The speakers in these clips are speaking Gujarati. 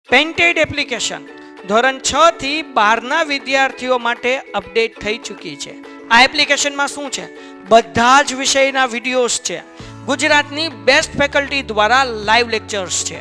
પેન્ટેડ એપ્લિકેશન ધોરણ 6 થી 12ના વિદ્યાર્થીઓ માટે અપડેટ થઈ ચૂકી છે. આ એપ્લિકેશનમાં શું છે? બધા જ વિષયના વિડીયોઝ છે. ગુજરાતની બેસ્ટ ફેકલ્ટી દ્વારા લાઈવ લેક્ચર્સ છે.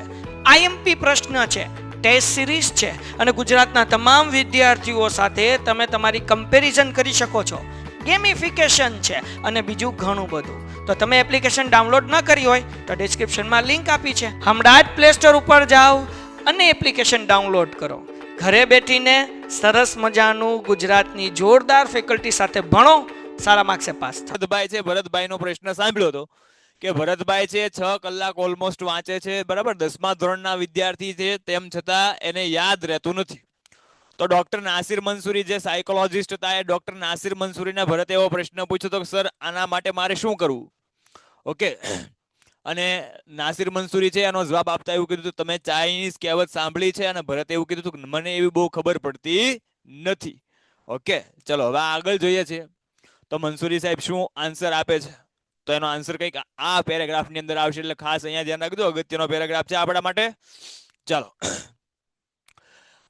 આઈએમપી પ્રશ્ન છે, ટેસ્ટ સિરીઝ છે અને ગુજરાતના તમામ વિદ્યાર્થીઓ સાથે તમે તમારી કમ્પેરિઝન કરી શકો છો. ગેમિફિકેશન છે અને બીજું ઘણું બધું. તો તમે એપ્લિકેશન ડાઉનલોડ ન કરી હોય તો ડિસ્ક્રિપ્શનમાં લિંક આપી છે. હમણાં જ પ્લે સ્ટોર ઉપર જાઓ અને એપ્લિકેશન ડાઉનલોડ કરો. ઘરે બેઠીને સરસ મજાનું ગુજરાતની જોરદાર ફેકલ્ટી સાથે ભણો, સારા માર્ક્સે પાસ થાઓ. ભરતભાઈ છે, ભરતભાઈનો પ્રશ્ન સાંભળ્યો હતો કે ભરતભાઈ છે 6 કલાક ઓલમોસ્ટ વાંચે છે, બરાબર, 10મા ધોરણના વિદ્યાર્થી છે, તેમ છતાં એને યાદ રહેતું નથી. તો ડોક્ટર નાસિર મંસૂરી જે સાયકોલોજિસ્ટ હતા, એ ડોક્ટર નાસિર મંસૂરીને ભરત એવો પ્રશ્ન પૂછ્યો તો સર આના માટે મારે શું કરવું? ઓકે, અને નાસિર મંસૂરી છે એનો જવાબ આપતા એવું કીધું તમે ચાઇનીઝ કહેવત સાંભળી છે? અને ભરત એવું કીધું કે મને એવી બહુ ખબર પડતી નથી. ઓકે, ચલો હવે આગળ જોઈએ છીએ તો મંસૂરી સાહેબ શું આન્સર આપે છે. તો એનો આન્સર કંઈક આ પેરેગ્રાફની અંદર આવશે, એટલે ખાસ અહીંયા ધ્યાન રાખજો, અગત્યનો પેરેગ્રાફ છે આપણા માટે. ચાલો,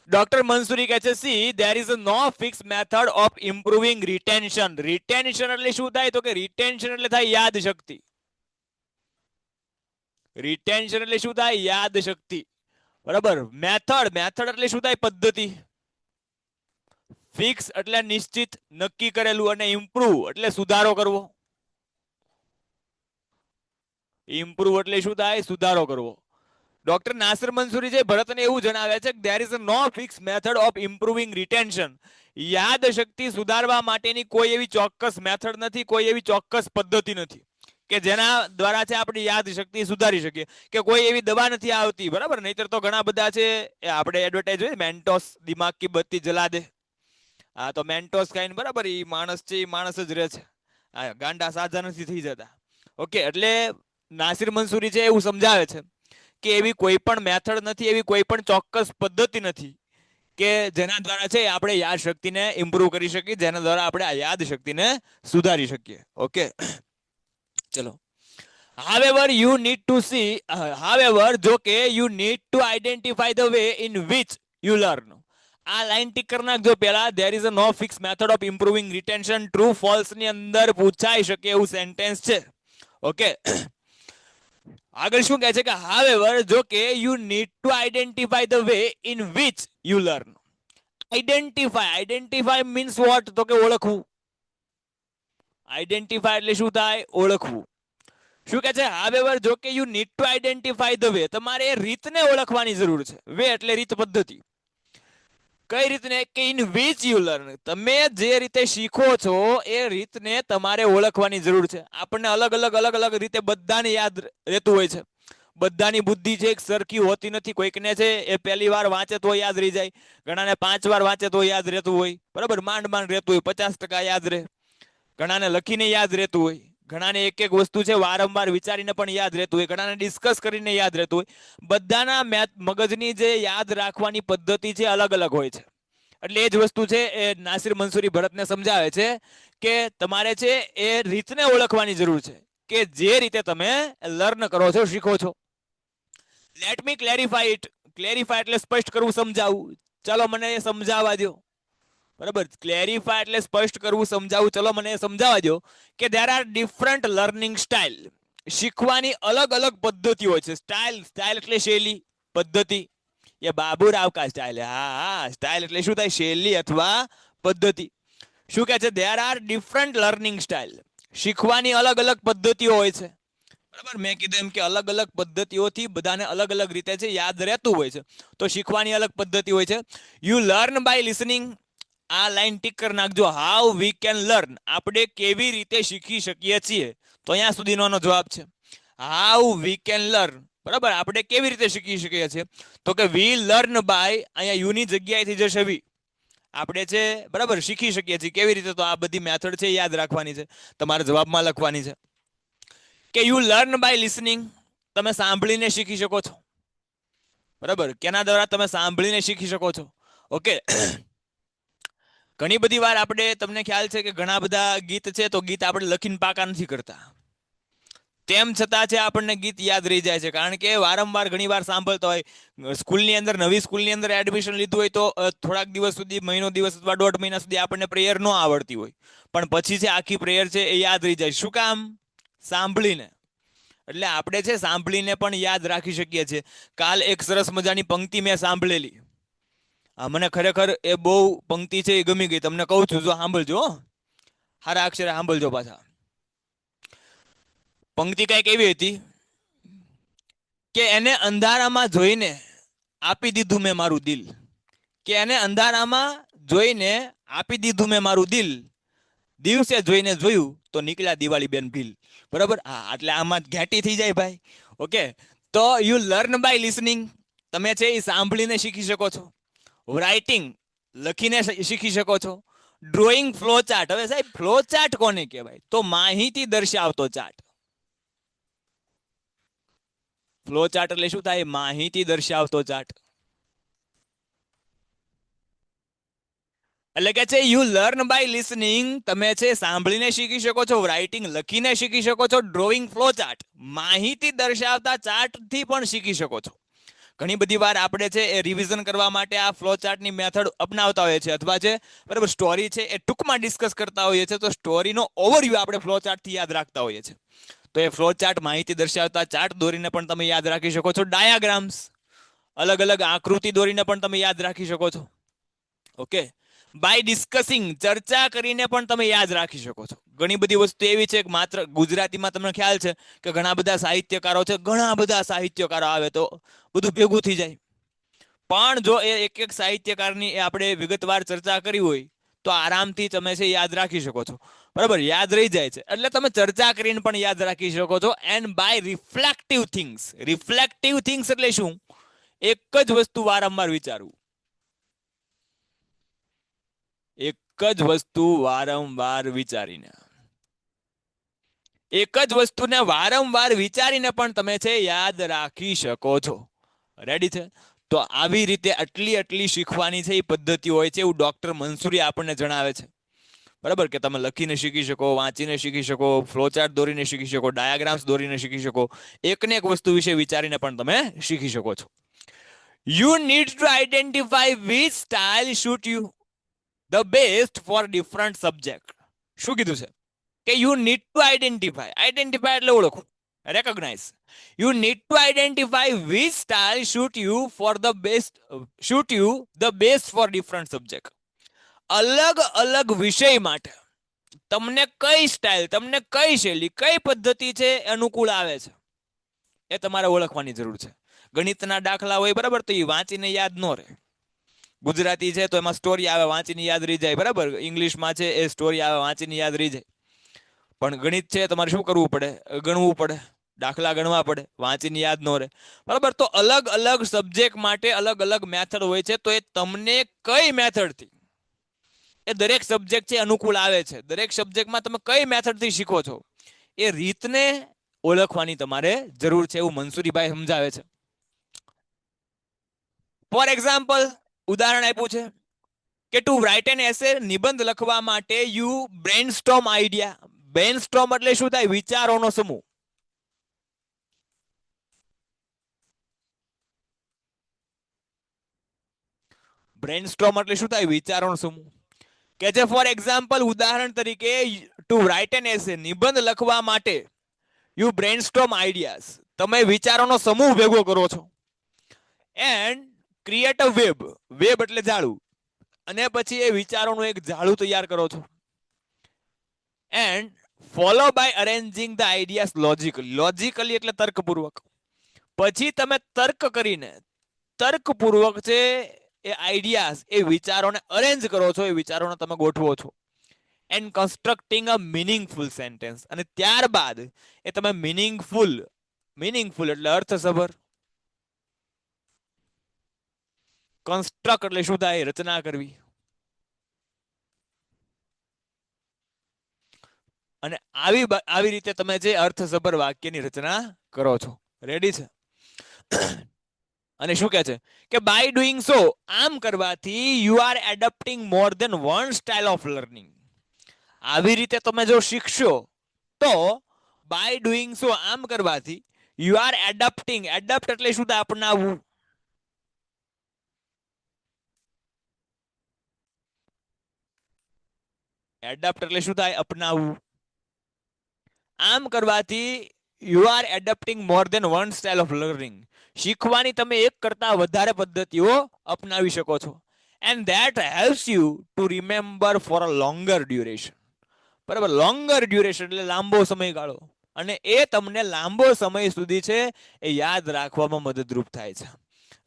ડોક્ટર મંસૂરી કહે છે see there is no fix method of improving retention. Retention એટલે શું થાય? તો કે રિટેન્શન એટલે થાય યાદ શક્તિ. રિટેન્શન એટલે શું થાય? યાદ શક્તિ, બરાબર. મેથડ, મેથડ એટલે શું થાય? પદ્ધતિ. ફિક્સ એટલે નિશ્ચિત, નક્કી કરેલું, અને ઇમ્પ્રુવ એટલે સુધારો કરવો. ઇમ્પ્રુવ એટલે શું થાય? સુધારો કરવો. ડોક્ટર નાસિર મંસૂરી છે ભરતને એવું જણાવે છે કે there is no fix method of improving retention. યાદ શક્તિ સુધારવા માટેની કોઈ એવી ચોક્કસ મેથડ નથી, કોઈ એવી ચોક્કસ પદ્ધતિ નથી કે જેના દ્વારા છે આપણી યાદ શક્તિ સુધારી શકીએ, કે કોઈ એવી દવા નથી આવતી, બરાબર. નહીતર તો ઘણા બધા છે આપણે એડવર્ટાઇઝ હોય, મેન્ટોસ દિમાગ કી બત્તી જલા દે. હા, તો મેન્ટોસ ખાઈને બરાબર એ માણસ છે, એ માણસ જ રહે છે, ગાંડા સાજા નથી થઈ જતા. ઓકે, એટલે નાસિર મંસૂરી છે એવું સમજાવે છે કે એવી કોઈ પણ મેથડ નથી, એવી કોઈ પણ ચોક્કસ પદ્ધતિ નથી કે જેના દ્વારા છે આપણે યાદ શક્તિને ઇમ્પ્રુવ કરી શકીએ, જેના દ્વારા આપણે આ યાદ શક્તિને સુધારી શકીએ. ઓકે, ચલો. However, you need to see, however, જો કે you need to identify the way in which you learn. આ લાઈન ટીક કરી નાખજો પહેલા. there is a no fixed method of improving retention. true false ની અંદર પૂછાઈ શકે એવું સેન્ટેન્સ છે. ઓકે, આગળ શું કહે છે કે however, જો કે you need to identify the way in which you learn. identify, identify means what? તો કે ઓળખવું. identify એટલે શું થાય? ઓળખવું. શું કહે છે? however, જો કે you need to identify the way, તમારે એ રીતને ઓળખવાની જરૂર છે. વે એટલે રીત, પદ્ધતિ. કઈ રીતને? કે in which you learn, તમે જે રીતે શીખો છો એ રીતને તમારે ઓળખવાની જરૂર છે. આપણને અલગ અલગ અલગ અલગ રીતે બધાને યાદ રહેતું હોય છે. બધાની બુદ્ધિ છે એક સરખી હોતી નથી. કોઈકને છે એ પહેલી વાર વાંચે તો યાદ રહી જાય, ઘણાને 5 વાર વાંચે તો યાદ રહેતું હોય, બરાબર, માંડ માંડ રહેતું હોય, 50% યાદ રહે. ઘણાને લખીને યાદ રહેતું હોય, ઘણાને એક એક વસ્તુ છે વારંવાર વિચારીને પણ યાદ રહેતું હોય, ઘણાને ડિસ્કસ કરીને યાદ રહેતું હોય. બધાના મગજની જે યાદ રાખવાની પદ્ધતિ છે અલગ અલગ હોય છે. એટલે એ જ વસ્તુ છે એ નાસિર મંસૂરી ભરતને સમજાવે છે કે તમારે છે એ રીતને ઓળખવાની જરૂર છે કે જે રીતે તમે લર્ન કરો છો, શીખો છો. Let me clarify it. Clarify એટલે સ્પષ્ટ કરવું, સમજાવવું. ચલો મને એ સમજાવવા દો, બરાબર. ક્લેરિફાઈ એટલે સ્પષ્ટ કરવું, સમજાવવું. ચલો મને સમજાવવા દો કે there are different learning style. શીખવાની અલગ અલગ પદ્ધતિ હોય છે. સ્ટાઇલ, સ્ટાઇલ એટલે શૈલી, પદ્ધતિ. એ બાબુરાવ કા સ્ટાઇલ. હા હા, સ્ટાઇલ એટલે શું થાય? શૈલી અથવા પદ્ધતિ. શું કહે છે? there are different learning style. શીખવાની અલગ અલગ પદ્ધતિઓ હોય છે, બરાબર. મેં કીધું એમ કે અલગ અલગ પદ્ધતિઓથી બધાને અલગ અલગ રીતે છે યાદ રહેતું હોય છે. તો શીખવાની અલગ પદ્ધતિ હોય છે. You learn by listening. આ લાઈન ટીક કરી નાખજો. હાઉ વી કેન લર્ન, આપણે કેવી રીતે શીખી શકીએ છીએ. તો અહીંયા સુધીનો જવાબ છે હાઉ વી કેન લર્ન, બરાબર. આપણે કેવી રીતે શીખી શકીએ છીએ? તો કે વી લર્ન બાય, અહીંયા યુની જગ્યાએથી જશે વી. આપણે છે બરાબર શીખી શકીએ છીએ કેવી રીતે? તો આ બધી મેથડ છે યાદ રાખવાની છે, તમારે જવાબમાં લખવાની છે કે યુ લર્ન બાય લિસનિંગ. તમે સાંભળીને શીખી શકો છો, બરાબર. કેના દ્વારા? તમે સાંભળીને શીખી શકો છો. ઓકે, ઘણી બધી વાર આપણે, તમને ખ્યાલ છે કે ઘણા બધા ગીત છે તો ગીત આપણે લખીને પાકા નથી કરતા. તેમ છતાં છે આપણને ગીત યાદ રહી જાય છે, કારણ કે વારંવાર ઘણી વાર સાંભળતા હોય. સ્કૂલની અંદર, નવી સ્કૂલની અંદર એડમિશન લીધું હોય તો થોડાક દિવસ સુધી, મહિનો દિવસ અથવા 1.5 મહિના સુધી આપણને પ્રેયર ન આવડતી હોય, પણ પછી છે આખી પ્રેયર છે એ યાદ રહી જાય. શું કામ? સાંભળીને. એટલે આપણે છે સાંભળીને પણ યાદ રાખી શકીએ છીએ. કાલ એક સરસ મજાની પંક્તિ મેં સાંભળેલી, મને ખરેખર એ બહુ પંક્તિ છે એ ગમી ગઈ. તમને કહું છું, જો સાંભળજો, હારા અક્ષરે સાંભળજો પાછા. પંક્તિ કઈક એવી હતી કે એને અંધારામાં જોઈને આપી દીધું મેં મારું દિલ, કે એને અંધારામાં જોઈને આપી દીધું મેં મારું દિલ, દિવસે જોઈને જોયું તો નીકળ્યા દિવાળી બેન ભીલ. બરાબર? હા, એટલે આમાં ઘેટી થઈ જાય ભાઈ. ઓકે, તો યુ લર્ન બાય લિસનિંગ. તમે છે એ સાંભળીને શીખી શકો છો. રાઇટિંગ, લખીને શીખી શકો છો. Drawing, flow chart. હવે સાહેબ ફ્લો ચાર્ટ કોને કહેવાય? તો માહિતી દર્શાવતો ચાર્ટ. ફ્લો ચાર્ટ એટલે શું થાય? માહિતી દર્શાવતો ચાર્ટ. એટલે કે છે યુ લર્ન બાય લિસનિંગ. તમે છે સાંભળીને શીખી શકો છો, રાઇટિંગ લખીને શીખી શકો છો, ડ્રોઈંગ, ફ્લો ચાર્ટ માહિતી દર્શાવતા ચાર્ટ થી પણ શીખી શકો છો. ઘણી બધી વાર આપણે છે એ રિવિઝન કરવા માટે આ ફ્લો ચાર્ટની મેથડ અપનાવતા હોઈએ છીએ, અથવા છે બરાબર સ્ટોરી છે એ ટૂંકમાં ડિસ્કસ કરતા હોઈએ છીએ, તો સ્ટોરીનો ઓવરવ્યૂ આપણે ફ્લો ચાર્ટથી યાદ રાખતા હોઈએ છીએ. તો એ ફ્લો ચાર્ટ, માહિતી દર્શાવતા ચાર્ટ દોરીને પણ તમે યાદ રાખી શકો છો. ડાયાગ્રામ્સ, અલગ અલગ આકૃતિ દોરીને પણ તમે યાદ રાખી શકો છો. ઓકે, બાય ડિસ્કસિંગ, ચર્ચા કરીને પણ તમે યાદ રાખી શકો છો. ઘણી બધી વસ્તુ એવી છે કે માત્ર ગુજરાતીમાં તમને ખ્યાલ છે કે ઘણા બધા સાહિત્યકારો છે, ઘણા બધા સાહિત્યકારો આવે તો બધું ભેગું થઈ જાય. પણ જો એ એક એક સાહિત્યકારની આપણે વિગતવાર ચર્ચા કરી હોય તો આરામથી તમે છે યાદ રાખી શકો છો. બરાબર? યાદ રહી જાય છે. એટલે તમે ચર્ચા કરીને પણ યાદ રાખી શકો છો. And by reflective things. Reflective things એટલે શું? એક જ વસ્તુ વારંવાર વિચારવું. એક જ વસ્તુ વારંવાર વિચારીને, એક જ વસ્તુને વારંવાર વિચારીને પણ તમે છે યાદ રાખી શકો છો. રેડી છે? તો આવી રીતે આટલી શીખવાની છે એ પદ્ધતિ હોય છે, એવું ડોક્ટર મંસૂરી આપણને જણાવે છે. બરાબર? કે તમે લખીને શીખી શકો, વાંચીને શીખી શકો, ફ્લોચાર્ટ દોરીને શીખી શકો, ડાયાગ્રામ્સ દોરીને શીખી શકો, એકને એક વસ્તુ વિશે વિચારીને પણ તમે શીખી શકો છો. You need to identify which style shoot you the best for different subject. શું કીધું છે? કે you need to identify. Identify એટલે ઓળખવું, recognise. You need to identify which style shoot you the best for different subject. અલગ અલગ વિષય માટે તમને કઈ સ્ટાઇલ, તમને કઈ શૈલી, કઈ પદ્ધતિ છે અનુકૂળ આવે છે, એ તમારે ઓળખવાની જરૂર છે. ગણિતના દાખલા હોય, બરાબર, તો એ વાંચીને યાદ ન રહે. ગુજરાતી છે તો એમાં સ્ટોરી આવે, વાંચીને યાદ રહી જાય. બરાબર? ઇંગ્લિશમાં છે એ સ્ટોરી આવે, વાંચીને યાદ રહી જાય. પણ ગણિત છે તમારે શું કરવું પડે? ગણવું પડે, દાખલા ગણવા પડે, વાંચીને યાદ ન રહે. બરાબર? તો અલગ અલગ સબ્જેક્ટ માટે અલગ અલગ મેથડ હોય છે. તો એ તમને કઈ મેથડથી એ દરેક સબ્જેક્ટ છે અનુકૂળ આવે છે, દરેક સબ્જેક્ટમાં તમે કઈ મેથડથી શીખો છો, એ રીતને ઓળખવાની તમારે જરૂર છે, એવું મંસૂરીભાઈ સમજાવે છે. ફોર એક્ઝામ્પલ, ઉદાહરણ આપ્યું છે કે ટુ રાઇટ એન એસે, નિબંધ લખવા માટે યુ બ્રેનસ્ટોર્મ આઈડિયા. બ્રેનસ્ટોર્મ એટલે શું થાય? વિચારોનો સમૂહ. બ્રેનસ્ટોર્મ એટલે શું થાય? વિચારોનો સમૂહ. કે છે ફોર એક્ઝામ્પલ, ઉદાહરણ તરીકે, ટુ રાઇટ એન એસે, નિબંધ લખવા માટે યુ બ્રેનસ્ટોર્મ આઈડિયાઝ, તમે વિચારોનો સમૂહ ભેગો કરો છો. And create a web. Web એટલે જાળું. અને પછી એ વિચારોનું એક જાળું તૈયાર કરો છો. And follow by arranging the ideas logically. Logically એટલે તર્કપૂર્વક. પછી તમે તર્ક કરીને, તર્કપૂર્વક છે એ આઈડિયાઝ, એ વિચારોને અરેન્જ કરો છો, એ વિચારોને તમે ગોઠવો છો. And constructing a meaningful sentence. અને ત્યારબાદ એ તમે મીનિંગફુલ એટલે અર્થસભર. કન્સ્ટ્રક્ટ એટલે શું થાય? રચના કરવી. અને આવી રીતે તમે જે અર્થસભર વાક્યની રચના કરો છો. રેડી છે? અને શું કહે છે કે બાય ડુઈંગ સો, આમ કરવાથી you are adapting more than one style of learning. આવી રીતે તમે જો શીખશો તો બાય ડુઈંગ સો, આમ કરવાથી યુ આર એડપ્ટિંગ. એડપ્ટ એટલે શું થાય? અપનાવવું. એડપ્ટ એટલે શું થાય? અપનાવવું. આમ કરવાથી you are adapting more than one style of learning. શીખવાની તમે એક કરતા વધારે પદ્ધતિઓ અપનાવી શકો છો. And that helps you to remember for a longer duration. બરાબર, લોંગર ડ્યુરેશન એટલે લાંબો સમયગાળો. અને એ તમને લાંબો સમય સુધી છે એ યાદ રાખવામાં મદદરૂપ થાય છે.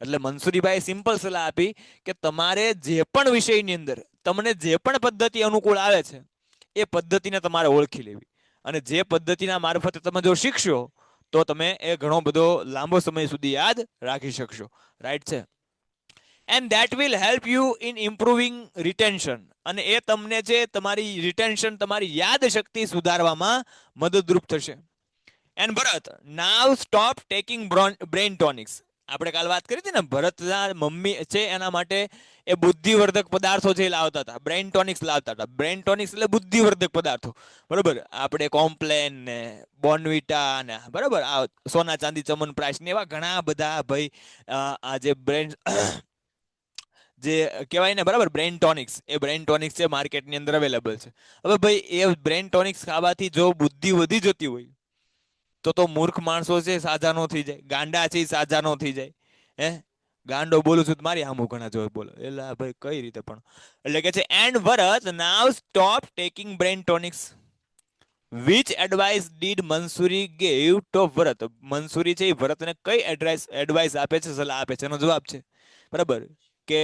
એટલે મનસુરીભાઈ સિમ્પલ સલાહ આપી કે તમારે જે પણ વિષયની અંદર તમને જે પણ પદ્ધતિ અનુકૂળ આવે છે એ પદ્ધતિને તમારે ઓળખી લેવી. અને જે પદ્ધતિના મારફતે તમે જો શીખશો તો તમે એ ઘણો બધો લાંબો સમય સુધી યાદ રાખી શકશો. રાઈટ છે. And that will help you in improving retention. અને એ તમને છે તમારી રિટેન્શન, તમારી યાદ શક્તિ સુધારવામાં મદદરૂપ થશે. And Bharat, now stop taking brain tonics. આપણે કાલ વાત કરી હતી ને, ભરતના મમ્મી છે એના માટે એ બુદ્ધિવર્ધક પદાર્થો જે લાવતા હતા, બ્રેન ટોનિક્સ લાવતા હતા. બ્રેન ટોનિક્સ એટલે બુદ્ધિવર્ધક પદાર્થો. બરોબર, આપણે કોમ્પ્લેન ને બોર્નવિટા ને, બરોબર, આ સોના ચાંદી ચમનપ્રાશ ને એવા ઘણા બધા ભાઈ આ જે બ્રેન જે કહેવાય ને, બરાબર, બ્રેન ટોનિક્સ, એ બ્રેન ટોનિક્સ છે માર્કેટની અંદર અવેલેબલ છે. હવે ભાઈ એ બ્રેન ટોનિક્સ ખાવાથી જો બુદ્ધિ વધી જતી હોય તો મૂર્ખ માણસો છે સાજા નો થઈ જાય, ગાંડા છે સાજા નો થઈ જાય. હે, ગાંડો બોલું છું મારી આમું ઘણા જો બોલો, એટલે ભાઈ કઈ રીતે પણ. એટલે કે છે and Bharat now stop taking brain tonics. Which advice did Mansuri gave to Bharat. Mansuri છે એ ભરતને કઈ એડવાઇસ આપે છે, સલાહ આપે છે? એનો જવાબ છે બરાબર કે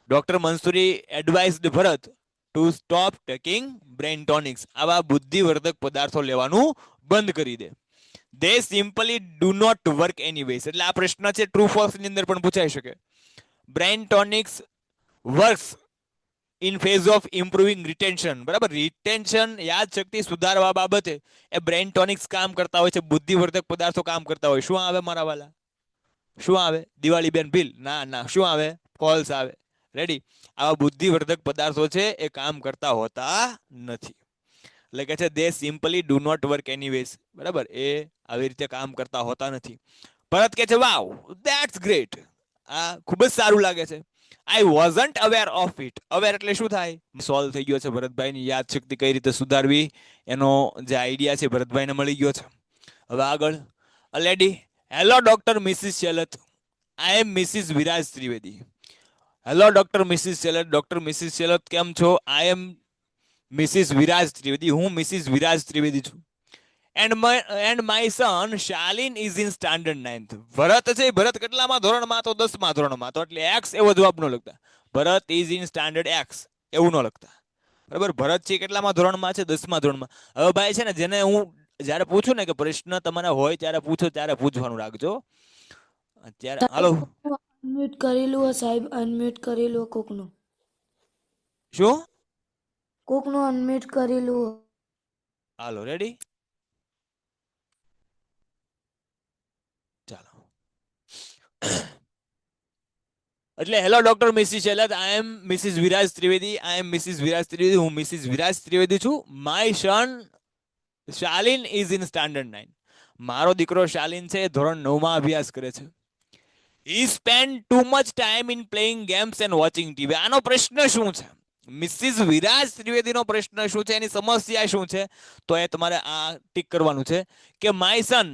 doctor Mansuri advised Bharat to stop taking brain tonics. આવા બુદ્ધિવર્ધક પદાર્થો લેવાનું બંધ કરી દે. They simply do not work anyways. એટલે આ પ્રશ્ન છે ટ્રુ ફોલ્સ ની અંદર પણ પૂછાઈ શકે. Brain tonics works in phase of improving retention. બરાબર, રિટેન્શન યાદ શક્તિ સુધારવા બાબતે એ બ્રેન ટોનિક્સ કામ કરતા હોય છે, બુદ્ધિવર્ધક પદાર્થો કામ કરતા હોય. શું આવે મારા વાલા? શું આવે? દિવાળી બેન ભીલ? ના ના, શું આવે? ફોલ્સ આવે. રેડી? આવા બુદ્ધિવર્ધક પદાર્થો છે એ કામ કરતા હોતા નથી. એટલે કે છે they simply do not work anyways. બરાબર, એ આવી રીતે કામ કરતા હોતા નથી. ભરત કે છે વાવ, ધેટ્સ ગ્રેટ. આ ખૂબ જ સારું લાગે છે. I wasn't aware of it. Aware એટલે શું થાય? સોલ્વ થઈ ગયો છે ભરતભાઈની યાદ શક્તિ કઈ રીતે સુધારવી એનો જે આઈડિયા છે ભરતભાઈને મળી ગયો છે. હવે આગળ, lady, hello doctor Mrs Shelat, I am Mrs Viraj Trivedi. Hello doctor Mrs Shelat. Doctor Mrs Shelat કેમ છો? I am Mrs Viraj Trivedi. હું મિસિસ વિરાજ ત્રિવેદી છું. And my son Shalin is in standard 9th. Bharat છે, ભરત કેટલામાં ધોરણમાં? તો 10મા ધોરણમાં. તો એટલે એક્સ એવો જવાબ ન લખતા. ભરત ઇઝ ઇન સ્ટાન્ડર્ડ એક્સ એવું ન લખતા. બરાબર, ભરત છે કેટલામાં ધોરણમાં છે? 10મા ધોરણમાં. હવે ભાઈ છે ને, જેને હું જ્યારે પૂછું ને કે પ્રશ્ન તમારે હોય ત્યારે પૂછો, ત્યારે પૂછવાનું રાખજો. અત્યારે હાલો, અનમ્યુટ કરેલું હે સાહેબ, અનમ્યુટ કરેલું કોકનું. શું? કોકનું અનમ્યુટ કરેલું. હાલો, રેડી? ચાલો. એટલે hello doctor Mrs Shelat, I am Mrs Viraj Trivedi. I am Mrs Viraj Trivedi. હું મિસિસ વિરાજ ત્રિવેદી છું. My son Shalin is in standard 9. મારો દીકરો શાલિન છે ધોરણ 9માં અભ્યાસ કરે છે. He spend too much time in playing games and watching TV. આનો પ્રશ્ન શું છે? મિસિસ વિરાજ ત્રિવેદીનો પ્રશ્ન શું છે, એની સમસ્યા શું છે? તો એ તમારે આ ટીક કરવાનું છે કે માય સન,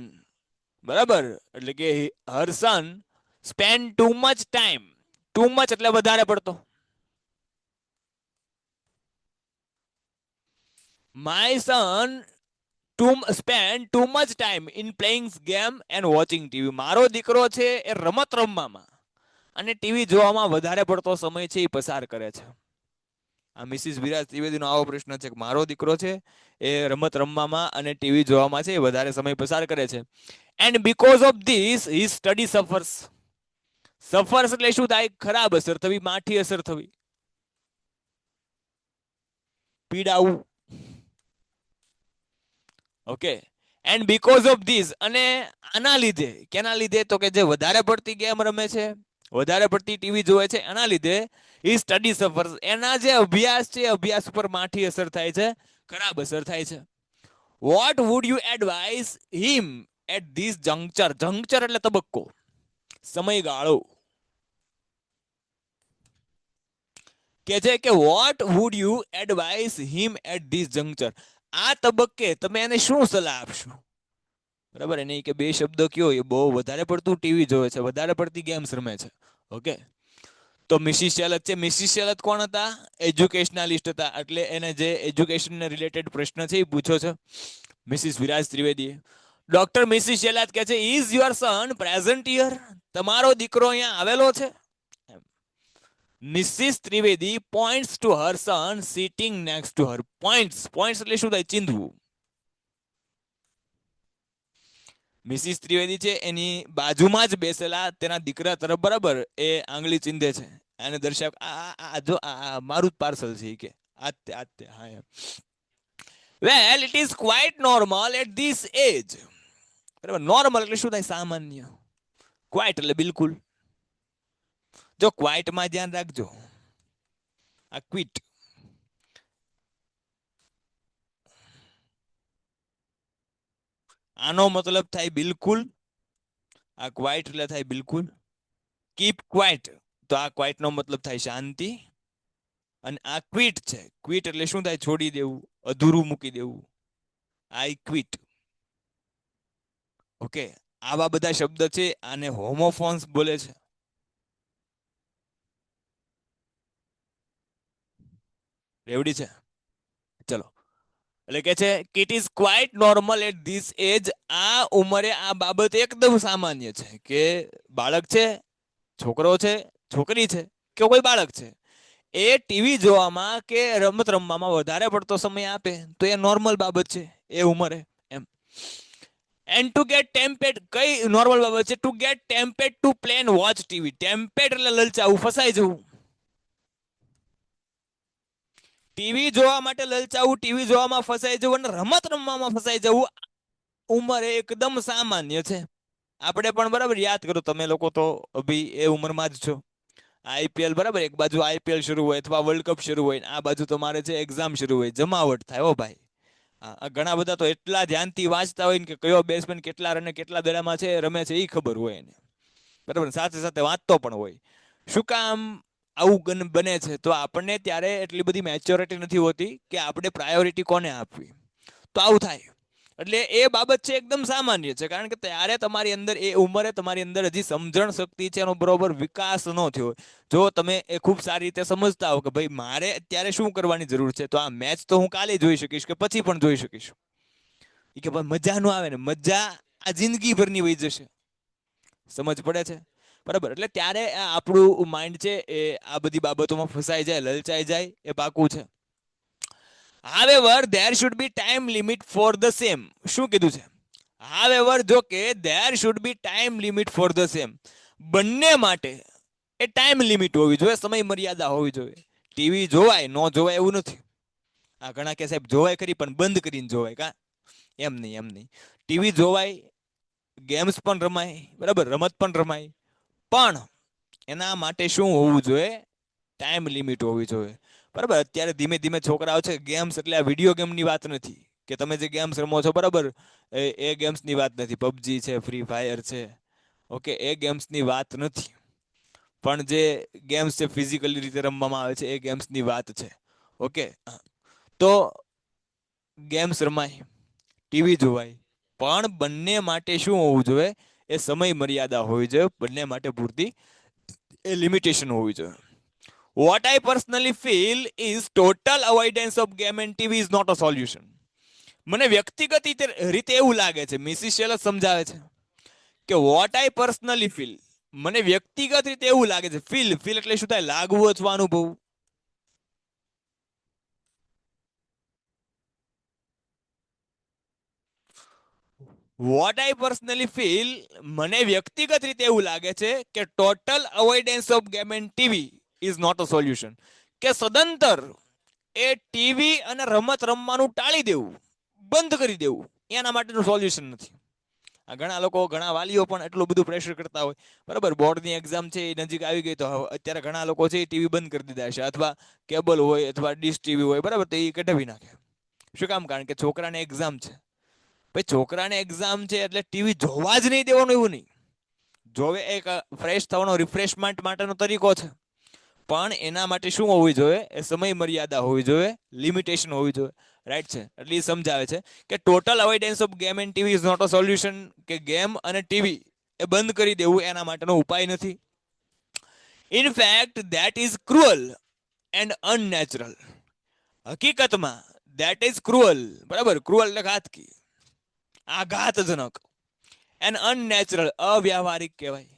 બરાબર, એટલે કે her son spend too much time. Too much એટલે વધારે પડતો. My son spend too much time in playing game and watching TV. મારો દીકરો છે એ રમત રમવામાં અને ટીવી જોવામાં વધારે પડતો સમય છે એ પસાર કરે છે. આ મિસિસ વિરાજ ત્રિવેદીનો આવો પ્રશ્ન છે કે મારો દીકરો છે એ રમત રમવામાં અને ટીવી જોવામાં છે એ વધારે સમય પસાર કરે છે. And because of this his study suffers. Suffers એટલે શું થાય? ખરાબ અસર થવી, માઠી અસર થવી, પીડાવું. Okay, and because of this, અને આના લીધે, કેના લીધે? તો કે જે વધારે પડતી ગેમ રમે છે, વધારે પડતી ટીવી જોવે છે, એના લીધે ઈ સ્ટડી સફર્સ. એના જે અભ્યાસ છે, અભ્યાસ ઉપર માઠી અસર થાય છે, ખરાબ અસર થાય છે. What would you advise him at this juncture? Juncture એટલે તબક્કો, સમયગાળો. કે છે કે what would you advise him at this juncture? આ તબક્કે તમે એને શું સલાહ આપશો? બરાબર, એને કે બે શબ્દો કયો, એ બહુ વધારે પડતું ટીવી જોવે છે, વધારે પડતી ગેમ્સ રમે છે. ઓકે, તો મિસિસ શેલત છે. મિસિસ શેલત કોણ હતા? એજ્યુકેશનાલિસ્ટ હતા. એટલે એને જે એજ્યુકેશનને રિલેટેડ પ્રશ્ન છે એ પૂછો છે મિસિસ વિરાજ ત્રિવેદીએ. ડોક્ટર મિસિસ શેલાત કહે છે, is your son present here? તમારો દીકરો અહીંયા આવેલો છે? Mrs Trivedi points to her son sitting next to her. Points એટલે શું થાય? ચિંધવું. મિસિસ ત્રિવેદી છે એની બાજુમાં જ બેસેલા તેના દીકરા તરફ બરાબર એ આંગળી ચીંધે છે. એને દર્શાવ આ જો આ મારું જ પાર્સલ છે કે આ હા એમ. Well it is quite normal at this age. બરાબર, નોર્મલ એટલે શું થાય? સામાન્ય. ક્વાઇટ એટલે બિલકુલ. જો ક્વાઇટ માં ધ્યાન રાખજો, આ ક્વિટ. આનો મતલબ થાય બિલકુલ, આ ક્વાઇટ એટલે થાય બિલકુલ. કીપ ક્વાઇટ, તો આ ક્વાઇટ નો મતલબ થાય શાંતિ. અને આ ક્વિટ છે. ક્વિટ એટલે શું થાય? છોડી દેવું, અધૂરું મૂકી દેવું. I quit. ઓકે, આવા બધા શબ્દ છે, આને હોમોફોન્સ બોલે છે. રેવડી છે? ચલો, એટલે કે છે કે it is quite normal at this age. આ ઉંમરે આ બાબત એકદમ સામાન્ય છે કે બાળક છે, છોકરો છે, છોકરી છે કે કોઈ બાળક છે, એ ટીવી જોવામાં કે રમત રમવામાં વધારે પડતો સમય આપે તો એ નોર્મલ બાબત છે એ ઉંમરે એમ. એન્ડ ટુ ગેટ ટેમ્પેડ, કઈ નોર્મલ બાબત છે? To get tempted to play and watch TV. Tempted એટલે લલચાવું, ફસાઈ જવું. ટીવી જોવા માટે લલચાવું, ટીવી જોવામાં ફસાઈ જવું અને રમત રમવામાં ફસાઈ જવું ઉંમરે એકદમ સામાન્ય છે. આપણે પણ બરાબર યાદ કરો, તમે લોકો તો અભી એ ઉંમરમાં જ છો. આઈપીએલ બરાબર, એક બાજુ આઈપીએલ શરૂ હોય અથવા વર્લ્ડ કપ શરૂ હોય, આ બાજુ તમારે છે એક્ઝામ શરૂ હોય, જમાવટ થાય. ઓ ભાઈ, ઘણા બધા તો એટલા ધ્યાનથી વાંચતા હોય ને કે કયો બેટ્સમેન કેટલા રને કેટલા દડામાં છે રમે છે એ ખબર હોય એને. બરાબર, સાથે સાથે વાંચતો પણ હોય. શું કામ આવું બને છે? તો આપણને ત્યારે એટલી બધી મેચ્યોરિટી નથી હોતી કે આપણે પ્રાયોરિટી કોને આપવી, તો આવું થાય. એટલે એ બાબત છે એકદમ સામાન્ય છે, કારણ કે ત્યારે તમારી અંદર એ ઉંમરે તમારી અંદર હજી સમજણ શક્તિ છે, એનો બરોબર વિકાસ ન થયો. જો તમે એ ખૂબ સારી રીતે સમજતા હો કે ભાઈ મારે અત્યારે શું કરવાની જરૂર છે, તો આ મેચ તો હું કાલે જોઈ શકીશ કે પછી પણ જોઈ શકીશ. એ કે મજા ન આવે ને, મજા આ જિંદગી ભરની વહી જશે. સમજ પડે છે? બરાબર, એટલે ત્યારે આપણું માઇન્ડ છે એ આ બધી બાબતોમાં ફસાઈ જાય, લલચાઈ જાય, એ પાકું છે. However, there should be time limit for the same. શું કીધું છે? However, જો કે there should be time limit for the same. બંને માટે એ ટાઈમ લિમિટ હોવી જોઈએ, સમય મર્યાદા હોવી જોઈએ. ટીવી જોવાય, ન જોવાય એવું નથી. આ ઘણા કે સાહેબ જોવાય ખરી પણ બંધ કરીને જોવાય, કા? એમ નહીં, એમ નહીં. ટીવી જોવાય, ગેમ્સ પણ રમાય, બરાબર, રમત પણ રમાય, પણ એના માટે શું હોવું જોઈએ? ટાઈમ લિમિટ હોવી જોઈએ. બરાબર, અત્યારે ધીમે ધીમે છોકરાઓ છે, ગેમ્સ એટલે આ વિડીયો ગેમની વાત નથી કે તમે જે ગેમ્સ રમો છો, બરાબર, એ ગેમ્સની વાત નથી. પબજી છે, ફ્રી ફાયર છે, ઓકે, એ ગેમ્સની વાત નથી. પણ જે ગેમ્સ છે ફિઝિકલી રીતે રમવામાં આવે છે એ ગેમ્સની વાત છે. ઓકે, તો ગેમ્સ રમાય, ટીવી જોવાય, પણ બંને માટે શું હોવું જોઈએ? એ સમય મર્યાદા હોવી જોઈએ. બંને માટે પૂરતી એ લિમિટેશન હોવી જોઈએ. What I personally feel is total avoidance of game and TV is not a solution. મને વ્યક્તિગત રીતે એવું લાગે છે, મિસિસ શેલત સમજાવે છે કે what I personally feel, મને વ્યક્તિગત રીતે એવું લાગે છે. ફીલ એટલે શું થાય? લાગવું અથવા અનુભવવું. વોટ આઈ પર્સનલી ફીલ, મને વ્યક્તિગત રીતે એવું લાગે છે કે total avoidance of game and TV is not a solution. કે સદંતર એ ટીવી અને રમત રમવાનું ટાળી દેવું, બંધ કરી દેવું, એના માટેનું સોલ્યુશન નથી. આ ઘણા લોકો, ઘણા વાલીઓ પણ એટલું બધું પ્રેશર કરતા હોય, બરાબર, બોર્ડની એક્ઝામ છે એ નજીક આવી ગઈ તો અત્યારે ઘણા લોકો છે એ ટીવી બંધ કરી દીધા છે, અથવા કેબલ હોય અથવા ડીશ ટીવી હોય, બરાબર, તો એ કઢાવી નાખે. શું કામ? કારણ કે છોકરાને એક્ઝામ છે, ભાઈ છોકરાને એક્ઝામ છે એટલે ટીવી જોવા જ નહીં દેવાનું એવું નહીં. જોવે એક ફ્રેશ થવાનો રિફ્રેશમેન્ટ માટેનો તરીકો છે, પણ એના માટે શું હોવી જોઈએ? એ સમય મર્યાદા હોવી જોઈએ, લિમિટેશન હોવી જોઈએ. રાઈટ છે. એટલે એ સમજાવે છે કે total avoidance of game and TV is not a solution. કે ગેમ અને ટીવી એ બંધ કરી દેવું એના માટેનો ઉપાય નથી. In fact that is cruel and unnatural. હકીકતમાં ધેટ ઇઝ ક્રુઅલ, બરાબર, ક્રુઅલ એટલે ઘાતકી, આઘાતજનક, એન્ડ અનનેચરલ, અવ્યાવહારિક કહેવાય.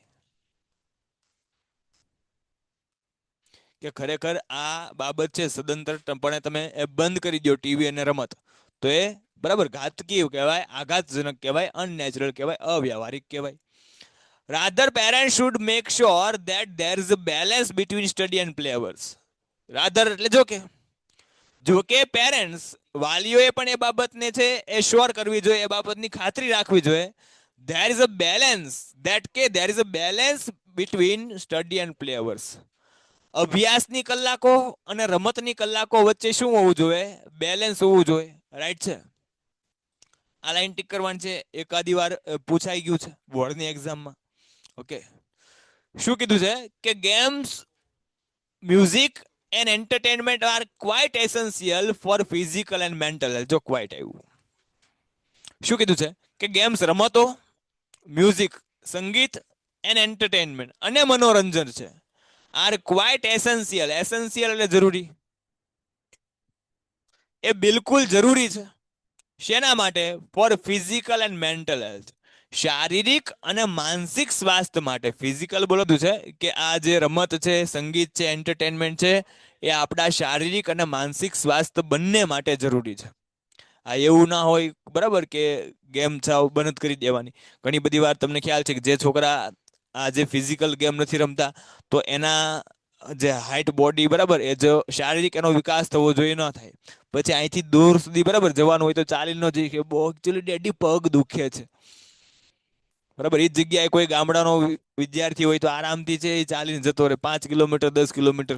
કે ખરેખર આ બાબત છે સદંતરપણે તમે એ બંધ કરી દો ટીવી અને રમત, તો એ બરાબર ઘાતકી કહેવાય, આઘાતજનક કહેવાય, અનનેચરલ કહેવાય, અવ્યાવહારિક કહેવાય. Rather, parents should make sure that there is a balance between study and play hours. Rather એટલે જો કે પેરેન્ટ્સ, વાલીઓએ પણ એ બાબતને છે એ શ્યોર કરવી જોઈએ, એ બાબતની ખાતરી રાખવી જોઈએ. There is a balance, there is a balance between study and play hours. અભ્યાસની કલાકો અને રમતની કલાકો વચ્ચે શું હોવું જોઈએ? બેલેન્સ હોવું જોઈએ. રાઈટ છે. આ લાઈન ટીક કરવાની છે, એકાદી વાર પૂછાઈ ગયું છે બોર્ડની એક્ઝામમાં. ઓકે, શું કીધું છે કે games, music and entertainment are quite essential for physical and mental health. જો ક્વાઇટ આવ્યું, શું કીધું છે કે ગેમ્સ, રમતો, મ્યુઝિક, સંગીત એન્ડ એન્ટરટેનમેન્ટ અને મનોરંજન છે, આર ક્વાઇટ એસેન્શિયલ. એસેન્શિયલ એટલે જરૂરી, એ બિલકુલ જરૂરી છે. શેના માટે? For physical and mental health, શારીરિક અને માનસિક સ્વાસ્થ્ય માટે. ફિઝિકલ બોલતું છે કે આ જે રમત છે, સંગીત છે, એન્ટરટેનમેન્ટ છે, એ આપણા શારીરિક અને માનસિક સ્વાસ્થ્ય બંને માટે જરૂરી છે. આ એવું ના હોય, બરાબર, કે ગેમ સાવ બંધ કરી દેવાની. ઘણી બધી વાર તમને ખ્યાલ છે કે જે છોકરા આ જે ફિઝિકલ ગેમ નથી રમતા, તો એના જે હાઈટ, બોડી, બરાબર, એ જો શારીરિક એનો વિકાસ થવો જોઈએ ન થાય. પછી અહીંથી દૂર સુધી બરાબર જવાનું હોય તો ચાલી ન જઈ કે બહુ એકચ્યુઅલી ડેડી પગ દુખે છે, બરાબર. એ જ જગ્યાએ કોઈ ગામડાનો વિદ્યાર્થી હોય તો આરામથી છે એ ચાલીને જતો રહે, 5 કિલોમીટર 10 કિલોમીટર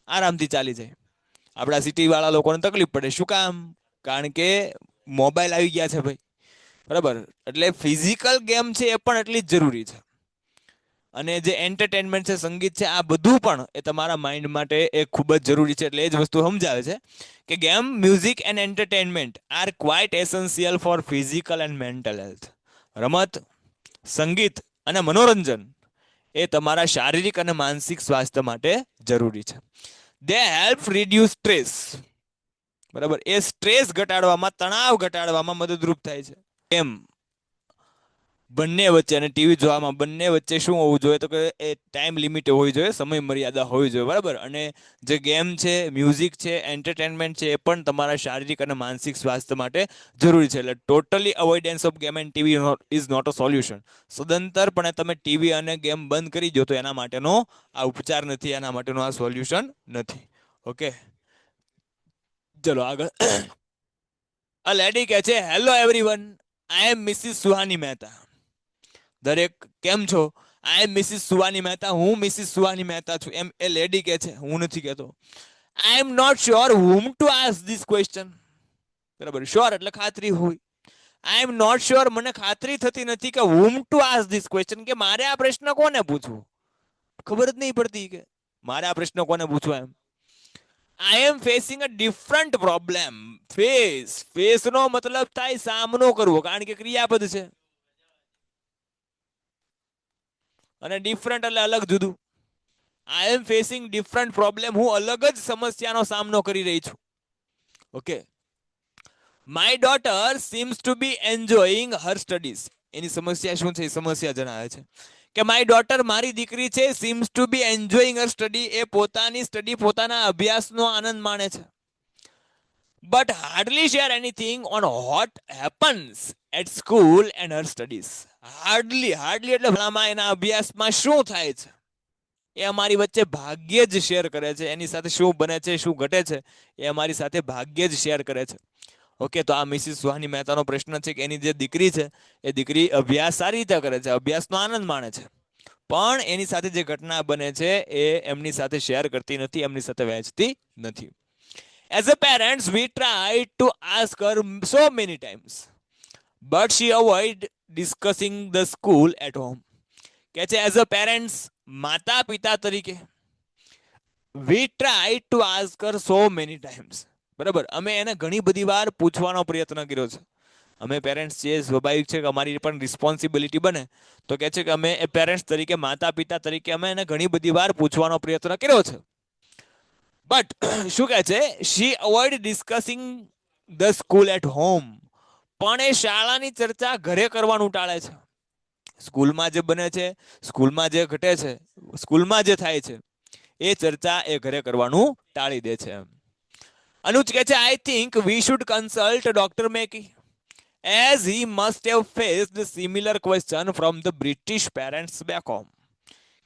આરામથી ચાલી જાય. આપણા સિટી વાળા લોકોને તકલીફ પડે. શું કામ? કારણ કે મોબાઈલ આવી ગયા છે ભાઈ, બરાબર. એટલે ફિઝિકલ ગેમ છે એ પણ એટલી જ જરૂરી છે. અને જે એન્ટરટેનમેન્ટ છે, સંગીત છે, આ બધું પણ એ તમારા માઇન્ડ માટે એ ખૂબ જ જરૂરી છે. એટલે એ જ વસ્તુ સમજાવે છે કે game, music and entertainment are quite essential for physical and mental health. રમત, સંગીત અને મનોરંજન એ તમારા શારીરિક અને માનસિક સ્વાસ્થ્ય માટે જરૂરી છે. દે હેલ્પ રિડ્યુસ સ્ટ્રેસ, બરાબર. એ સ્ટ્રેસ ઘટાડવામાં, તણાવ ઘટાડવામાં મદદરૂપ થાય છે. એમ બંને વચ્ચે અને ટીવી જોવામાં બંને વચ્ચે શું હોવું જોઈએ? તો કે એ ટાઈમ લિમિટ હોવી જોઈએ, સમય મર્યાદા હોવી જોઈએ, બરાબર. અને જે ગેમ છે, મ્યુઝિક છે, એન્ટરટેનમેન્ટ છે, એ પણ તમારા શારીરિક અને માનસિક સ્વાસ્થ્ય માટે જરૂરી છે. એટલે totally avoidance of game and TV is not a solution. સદંતરપણે તમે ટીવી અને ગેમ બંધ કરી દો તો એના માટેનો આ ઉપચાર નથી, એના માટેનો આ સોલ્યુશન નથી. ઓકે, ચલો આગળ. અ લેડી કહે છે, hello everyone, I am Mrs Suhani Mehta. દરેક કેમ છો? આઈ એમ મિસિસ સુવાની મહેતા, હું મિસિસ સુવાની મહેતા છું. એમ એ લેડી કહે છે, હું નથી કહેતો. I am not sure whom to ask this question. બરાબર, શ્યોર એટલે ખાતરી હોય. આઈ એમ નોટ શ્યોર, મને ખાતરી થતી નથી કે whom to ask this question, કે મારે આ પ્રશ્ન કોને પૂછવો. ખબર જ નહીં પડતી કે મારે આ પ્રશ્ન કોને પૂછવા. એમ I am facing a different problem. Face નો મતલબ થાય સામનો કરવો, કારણ કે ક્રિયાપદ છે, અને ડિફરન્ટ એટલે અલગ, જુદું. I am facing different problem, હું અલગ જ સમસ્યાનો સામનો કરી રહી છું. Okay, my daughter seems to be enjoying her studies. એની સમસ્યા શું છે? એ સમસ્યા જણાવે છે કે માય ડોટર, મારી દીકરી છે, seems to be enjoying her study, એ પોતાની સ્ટડી, પોતાના અભ્યાસનો આનંદ માણે છે. But hardly share anything on what happens at school and her studies. Hardly એટલે ભલામાં એના અભ્યાસમાં શું થાય છે એ અમારી વચ્ચે ભાગ્યે જ શેર કરે છે. એની સાથે શું બને છે, શું ઘટે છે, એ અમારી સાથે ભાગ્યે જ શેર કરે છે. ઓકે, તો આ મિસિસ સુહાની મહેતાનો પ્રશ્ન છે કે એની જે દીકરી છે એ દીકરી અભ્યાસ સારી રીતે કરે છે, અભ્યાસનો આનંદ માણે છે, પણ એની સાથે જે ઘટના બને છે એ એમની સાથે શેર કરતી નથી, એમની સાથે વહેંચતી નથી. As a parents, we try to ask her so many times, but she avoid discussing the school at home. કે છે એઝ અ પેરેન્ટ્સ, માતા પિતા તરીકે we tried to ask her so many times. બરાબર, અમે એને ઘણી બધી વાર પૂછવાનો પ્રયત્ન કર્યો છે. અમે પેરેન્ટ્સ છીએ, સ્વાભાવિક છે કે અમારી પણ રિસ્પોન્સિબિલિટી બને, તો કે છે કે અમે એ પેરેન્ટ્સ તરીકે, માતા પિતા તરીકે અમે એને ઘણી બધી વાર પૂછવાનો પ્રયત્ન કર્યો છે. બટ શું કહે છે, she avoid discussing the school at home. પણ એ શાળાની ચર્ચા ઘરે કરવાનું ટાળે છે. સ્કૂલમાં જે બને છે, સ્કૂલમાં જે ઘટે છે, સ્કૂલમાં જે થાય છે, એ ચર્ચા એ ઘરે કરવાનું ટાળી દે છે. અનુજ કહે છે, I think we should consult doctor Mackey, as he must have faced similar question from the British parents back home.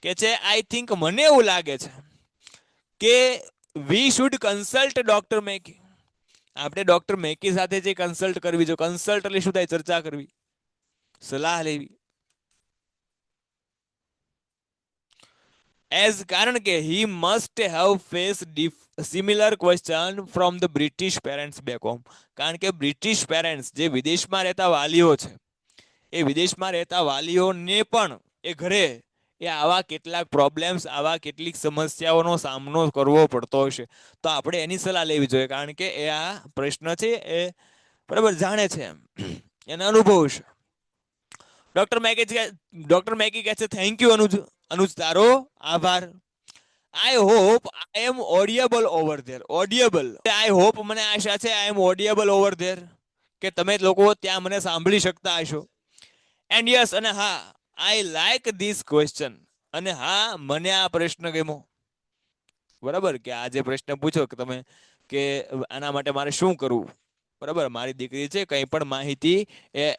કે છે આઈ થિંક, મને એવું લાગે છે કે વી શુડ કન્સલ્ટ ડોક્ટર મેકી, આપણે ડોક્ટર મેકી સાથે જે કન્સલ્ટ કરવી જોઈએ. કન્સલ્ટ એટલે શું થાય? ચર્ચા કરવી, સલાહ લેવી. એઝ, કારણ કે he must have face similar question from the British parents back home. કારણ કે બ્રિટિશ પેરેન્ટ્સ, જે વિદેશમાં રહેતા વાલીઓ છે, એ વિદેશમાં રહેતા વાલીઓને પણ એ ઘરે એ આવા કેટલાક પ્રોબ્લેમ્સ, આવા કેટલીક સમસ્યાઓનો સામનો કરવો પડતો હશે. તો આપણે એની સલાહ લેવી જોઈએ, કારણ કે એ આ પ્રશ્ન છે એ બરાબર જાણે છે, એને અનુભવ છે. ડોક્ટર મેકી કહે છે, થેન્ક યુ અનુજ. અનુજ, તારો આભાર. I hope I am audible over there. Audible, I hope, મને આશા છે, આઈ એમ ઓડિયેબલ ઓવર ધેર, કે તમે લોકો ત્યાં મને સાંભળી શકતા હશો. એન્ડ યસ, અને હા, આઈ લાઈક ધીસ ક્વેશ્ચન, અને હા, મને આ પ્રશ્ન ગમ્યો. બરાબર, કે આ જે પ્રશ્ન પૂછો કે તમે, કે આના માટે મારે શું કરવું. બરાબર, મારી દીકરી છે, કંઈ પણ માહિતી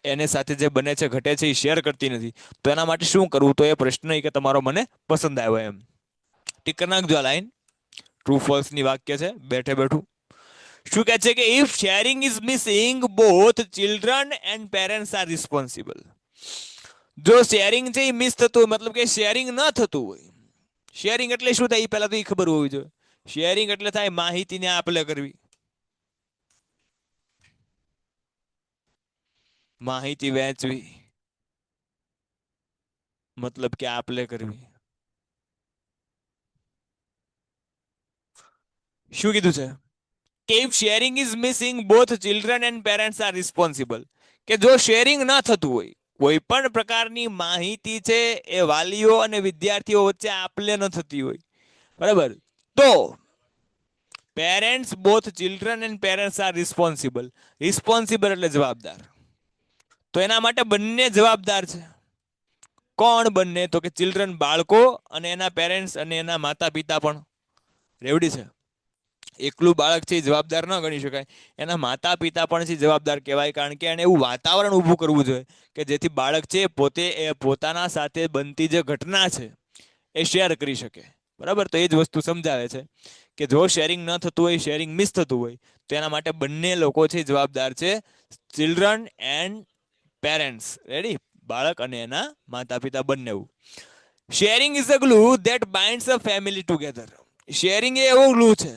એને સાથે જે બને છે, ઘટે છે, એ શેર કરતી નથી, તો એના માટે શું કરવું. તો એ પ્રશ્ન કે તમારો મને પસંદ આવ્યો એમ. ટીક કરી નાખજો આ લાઈન. ટ્રુ ફોલ્સ ની વાક્ય છે, બેઠે બેઠું. શું કહે છે કે if sharing is missing, both children and parents are responsible. જો શેરિંગ છે એ મિસ થતું હોય, મતલબ કે શેરિંગ ન થતું હોય. શેરિંગ એટલે શું થાય એ પહેલા તો એ ખબર હોવી જોઈએ. શેરિંગ એટલે થાય માહિતીને આપ-લે કરવી, માહિતી વહેંચવી, મતલબ કે આપ-લે કરવી. શું કીધું છે કે if sharing is missing, both children and parents are responsible. કે જો શેરિંગ ના થતું હોય, કોઈ પણ પ્રકારની માહિતી છે એ વાલીઓ અને વિદ્યાર્થીઓ વચ્ચે આપ-લે ન થતી હોય, બરાબર, તો parents, both children and parents are responsible. Responsible એટલે જવાબદાર. તો એના માટે બંને જવાબદાર છે. કોણ બંને? તો કે ચિલ્ડ્રન, બાળકો, અને એના પેરેન્ટ્સ અને એના માતા પિતા પણ. રેવડી છે. એકલું બાળક છે એ જવાબદાર ન ગણી શકાય, એના માતા પિતા પણ છે જવાબદાર કહેવાય. કારણ કે એને એવું વાતાવરણ ઊભું કરવું જોઈએ કે જેથી બાળક છે પોતે એ પોતાના સાથે બનતી જે ઘટના છે એ શેર કરી શકે. બરાબર, તો એ જ વસ્તુ સમજાવે છે કે જો શેરિંગ ન થતું હોય, શેરિંગ મિસ થતું હોય, તો એના માટે બંને લોકો છે જવાબદાર છે, ચિલ્ડ્રન એન્ડ પેરેન્ટ્સ. રેડી, બાળક અને એના માતા પિતા બંને. Sharing is a glue that binds a family together. Sharing એ એવો ગ્લુ છે,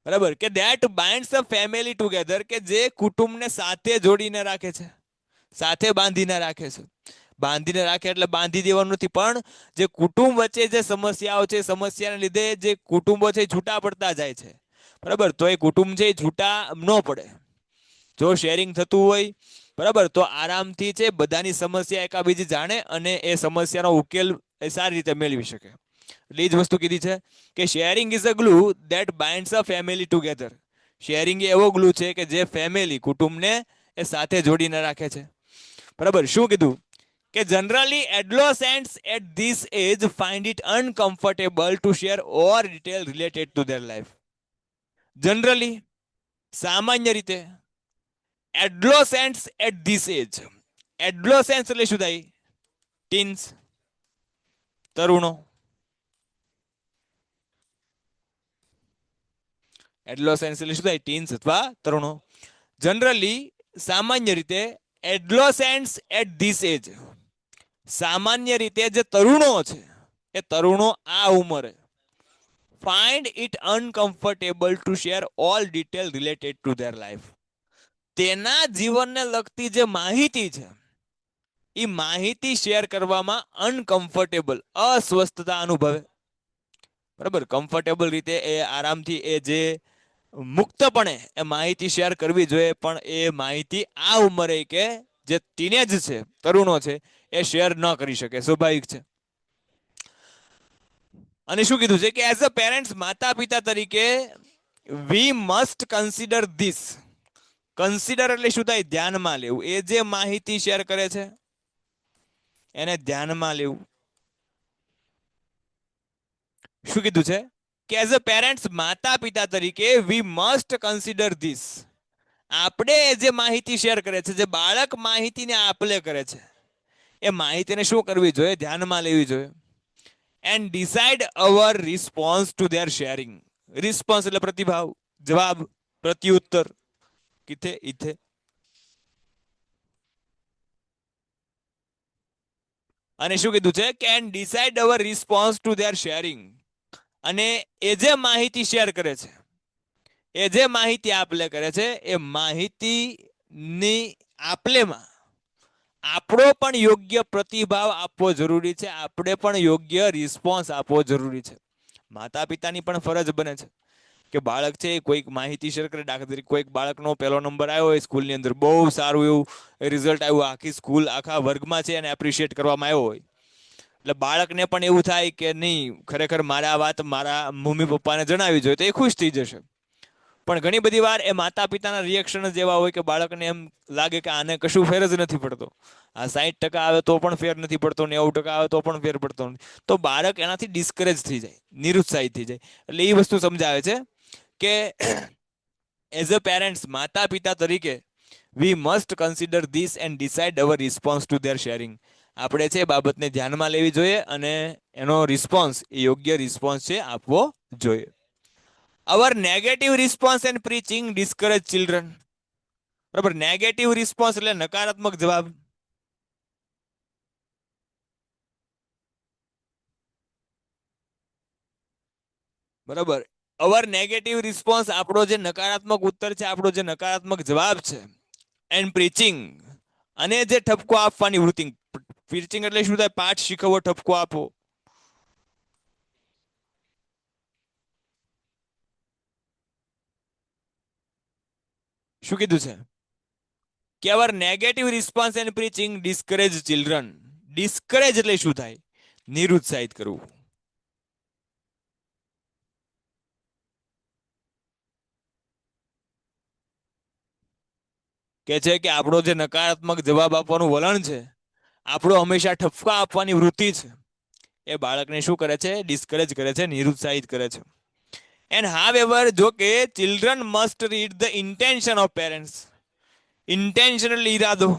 બરાબર, કે that binds a family together, કે જે કુટુંબને સાથે જોડીને રાખે છે, સાથે બાંધીને રાખે છે. બાંધીને રાખે એટલે બાંધી દેવાનું નથી, પણ જે કુટુંબ વચ્ચે જે સમસ્યાઓ છે, સમસ્યાને લીધે જે કુટુંબો છે છૂટા પડતા જાય છે, બરાબર, તો એ કુટુંબ છે છૂટા ન પડે. જો શેરિંગ થતું હોય, બરાબર, તો આરામથી છે બધાની સમસ્યા એકાબીજી જાણે અને એ સમસ્યાનો ઉકેલ એ સારી રીતે મેળવી શકે. એટલે એ જ વસ્તુ કીધી છે કે sharing is a glue that binds a family together. Sharing એ એવો ગ્લુ છે કે જે ફેમિલી, કુટુંબને એ સાથે જોડીને રાખે છે. બરાબર, શું કીધું કે generally adolescents at this age find it uncomfortable to share or detail related to their life. Generally, સામાન્ય રીતે, એડોલેસન્ટ્સ એટ ધીસ એજ. એડોલેસન્સ એટલે શું થાય? ટીન્સ, તરુણો. એડોલેસન્સ એટલે શું થાય? ટીન્સ અથવા તરુણો. જનરલી, સામાન્ય રીતે, એડોલેસન્ટ્સ એટ ધીસ એજ, સામાન્ય રીતે જે તરુણો છે એ તરુણો આ ઉંમરે find it uncomfortable to share all detail related to their life. તેના જીવનને લગતી જે માહિતી છે એ માહિતી શેર કરવામાં અનકમ્ફર્ટેબલ, અસ્વસ્થતા અનુભવે. બરાબર, કમ્ફર્ટેબલ રીતે એ આરામથી એ જે મુક્તપણે એ માહિતી શેર કરવી જોઈએ, પણ એ માહિતી આ ઉંમરે કે જે ટીનેજ છે, તરુણો છે, એ શેર ન કરી શકે, સ્વાભાવિક છે. અને શું કીધું છે કે એઝ અ પેરેન્ટ્સ, માતા પિતા તરીકે we must consider this. Consider એટલે શું થાય? ધ્યાનમાં લેવું. એ જે માહિતી શેર કરે છે એને ધ્યાનમાં લેવું. શું કીધું છે કે એઝ અ પેરેન્ટ્સ, માતા પિતા તરીકે વી મસ્ટ કન્સિડર ધીસ. આપણે જે માહિતી શેર કરે છે, જે બાળક માહિતીને આપલે કરે છે, એ માહિતીને શું કરવી જોઈએ? ધ્યાનમાં લેવી જોઈએ. And decide our response to their sharing. Response એટલે પ્રતિભાવ, જવાબ, પ્રત્યુત્તર. કિથે ઇથે. અને શું કીધું છે કે and decide our response to their sharing. અને એ જે માહિતી શેર કરે છે, એ જે માહિતી આપલે કરે છે, એ માહિતીની આપલેમાં આપણો પણ યોગ્ય પ્રતિભાવ આપવો જરૂરી છે. આપણે પણ યોગ્ય રિસ્પોન્સ આપવો જરૂરી છે. માતા પિતાની પણ ફરજ બને છે કે બાળક છે એ કોઈક માહિતી શેર કરે. દાખલા તરીકે કોઈક બાળકનો પહેલો નંબર આવ્યો હોય સ્કૂલની અંદર, બહુ સારું એવું રિઝલ્ટ આવ્યું, આખી સ્કૂલ, આખા વર્ગમાં છે એને એપ્રિશિએટ કરવામાં આવ્યો હોય, એટલે બાળકને પણ એવું થાય કે નહીં, ખરેખર મારે આ વાત મારા મમ્મી પપ્પાને જણાવી જોઈએ, તો એ ખુશ થઈ જશે. પણ ઘણી બધી વાર એ માતા પિતાના રિએક્શન જ એવા હોય કે બાળકને એમ લાગે કે આને કશું ફેર જ નથી પડતો. આ 60% આવે તો પણ ફેર નથી પડતો, 90% આવે તો પણ ફેર પડતો નથી. તો બાળક એનાથી ડિસ્કરેજ થઈ જાય, નિરુત્સાહિત થઈ જાય. એટલે એ વસ્તુ સમજાવે છે કે એઝ અ પેરેન્ટ્સ, માતા પિતા તરીકે we must consider this and decide our response to their sharing. આપણે છે એ બાબતને ધ્યાનમાં લેવી જોઈએ અને એનો રિસ્પોન્સ, એ યોગ્ય રિસ્પોન્સ છે આપવો જોઈએ. Our negative response and preaching discourage children. બરાબર, નેગેટિવ રિસ્પોન્સ એટલે નકારાત્મક જવાબ. બરાબર, અવર નેગેટિવ રિસ્પોન્સ, આપણો જે નકારાત્મક ઉત્તર છે, આપણો જે નકારાત્મક જવાબ છે. એન્ડ પ્રીચિંગ, અને જે ઠપકો આપવાની વૃત્તિ. પ્રીચિંગ એટલે શું થાય? પાઠ શીખવો, ઠપકો આપો. શું કીધું છે કે our negative response and preaching discourage children. Discourage એટલે શું થાય? નિરુત્સાહિત કરવું. કે છે કે આપણો જે નકારાત્મક જવાબ આપવાનું વલણ છે, આપણો હંમેશા ઠપકા આપવાની વૃત્તિ છે, એ બાળકને શું કરે છે? ડિસ્કરેજ કરે છે, નિરુત્સાહિત કરે છે. એન્ડ હાવેવર, જો કે children must read the intention of parents. Intention એટલે ઈરાદો,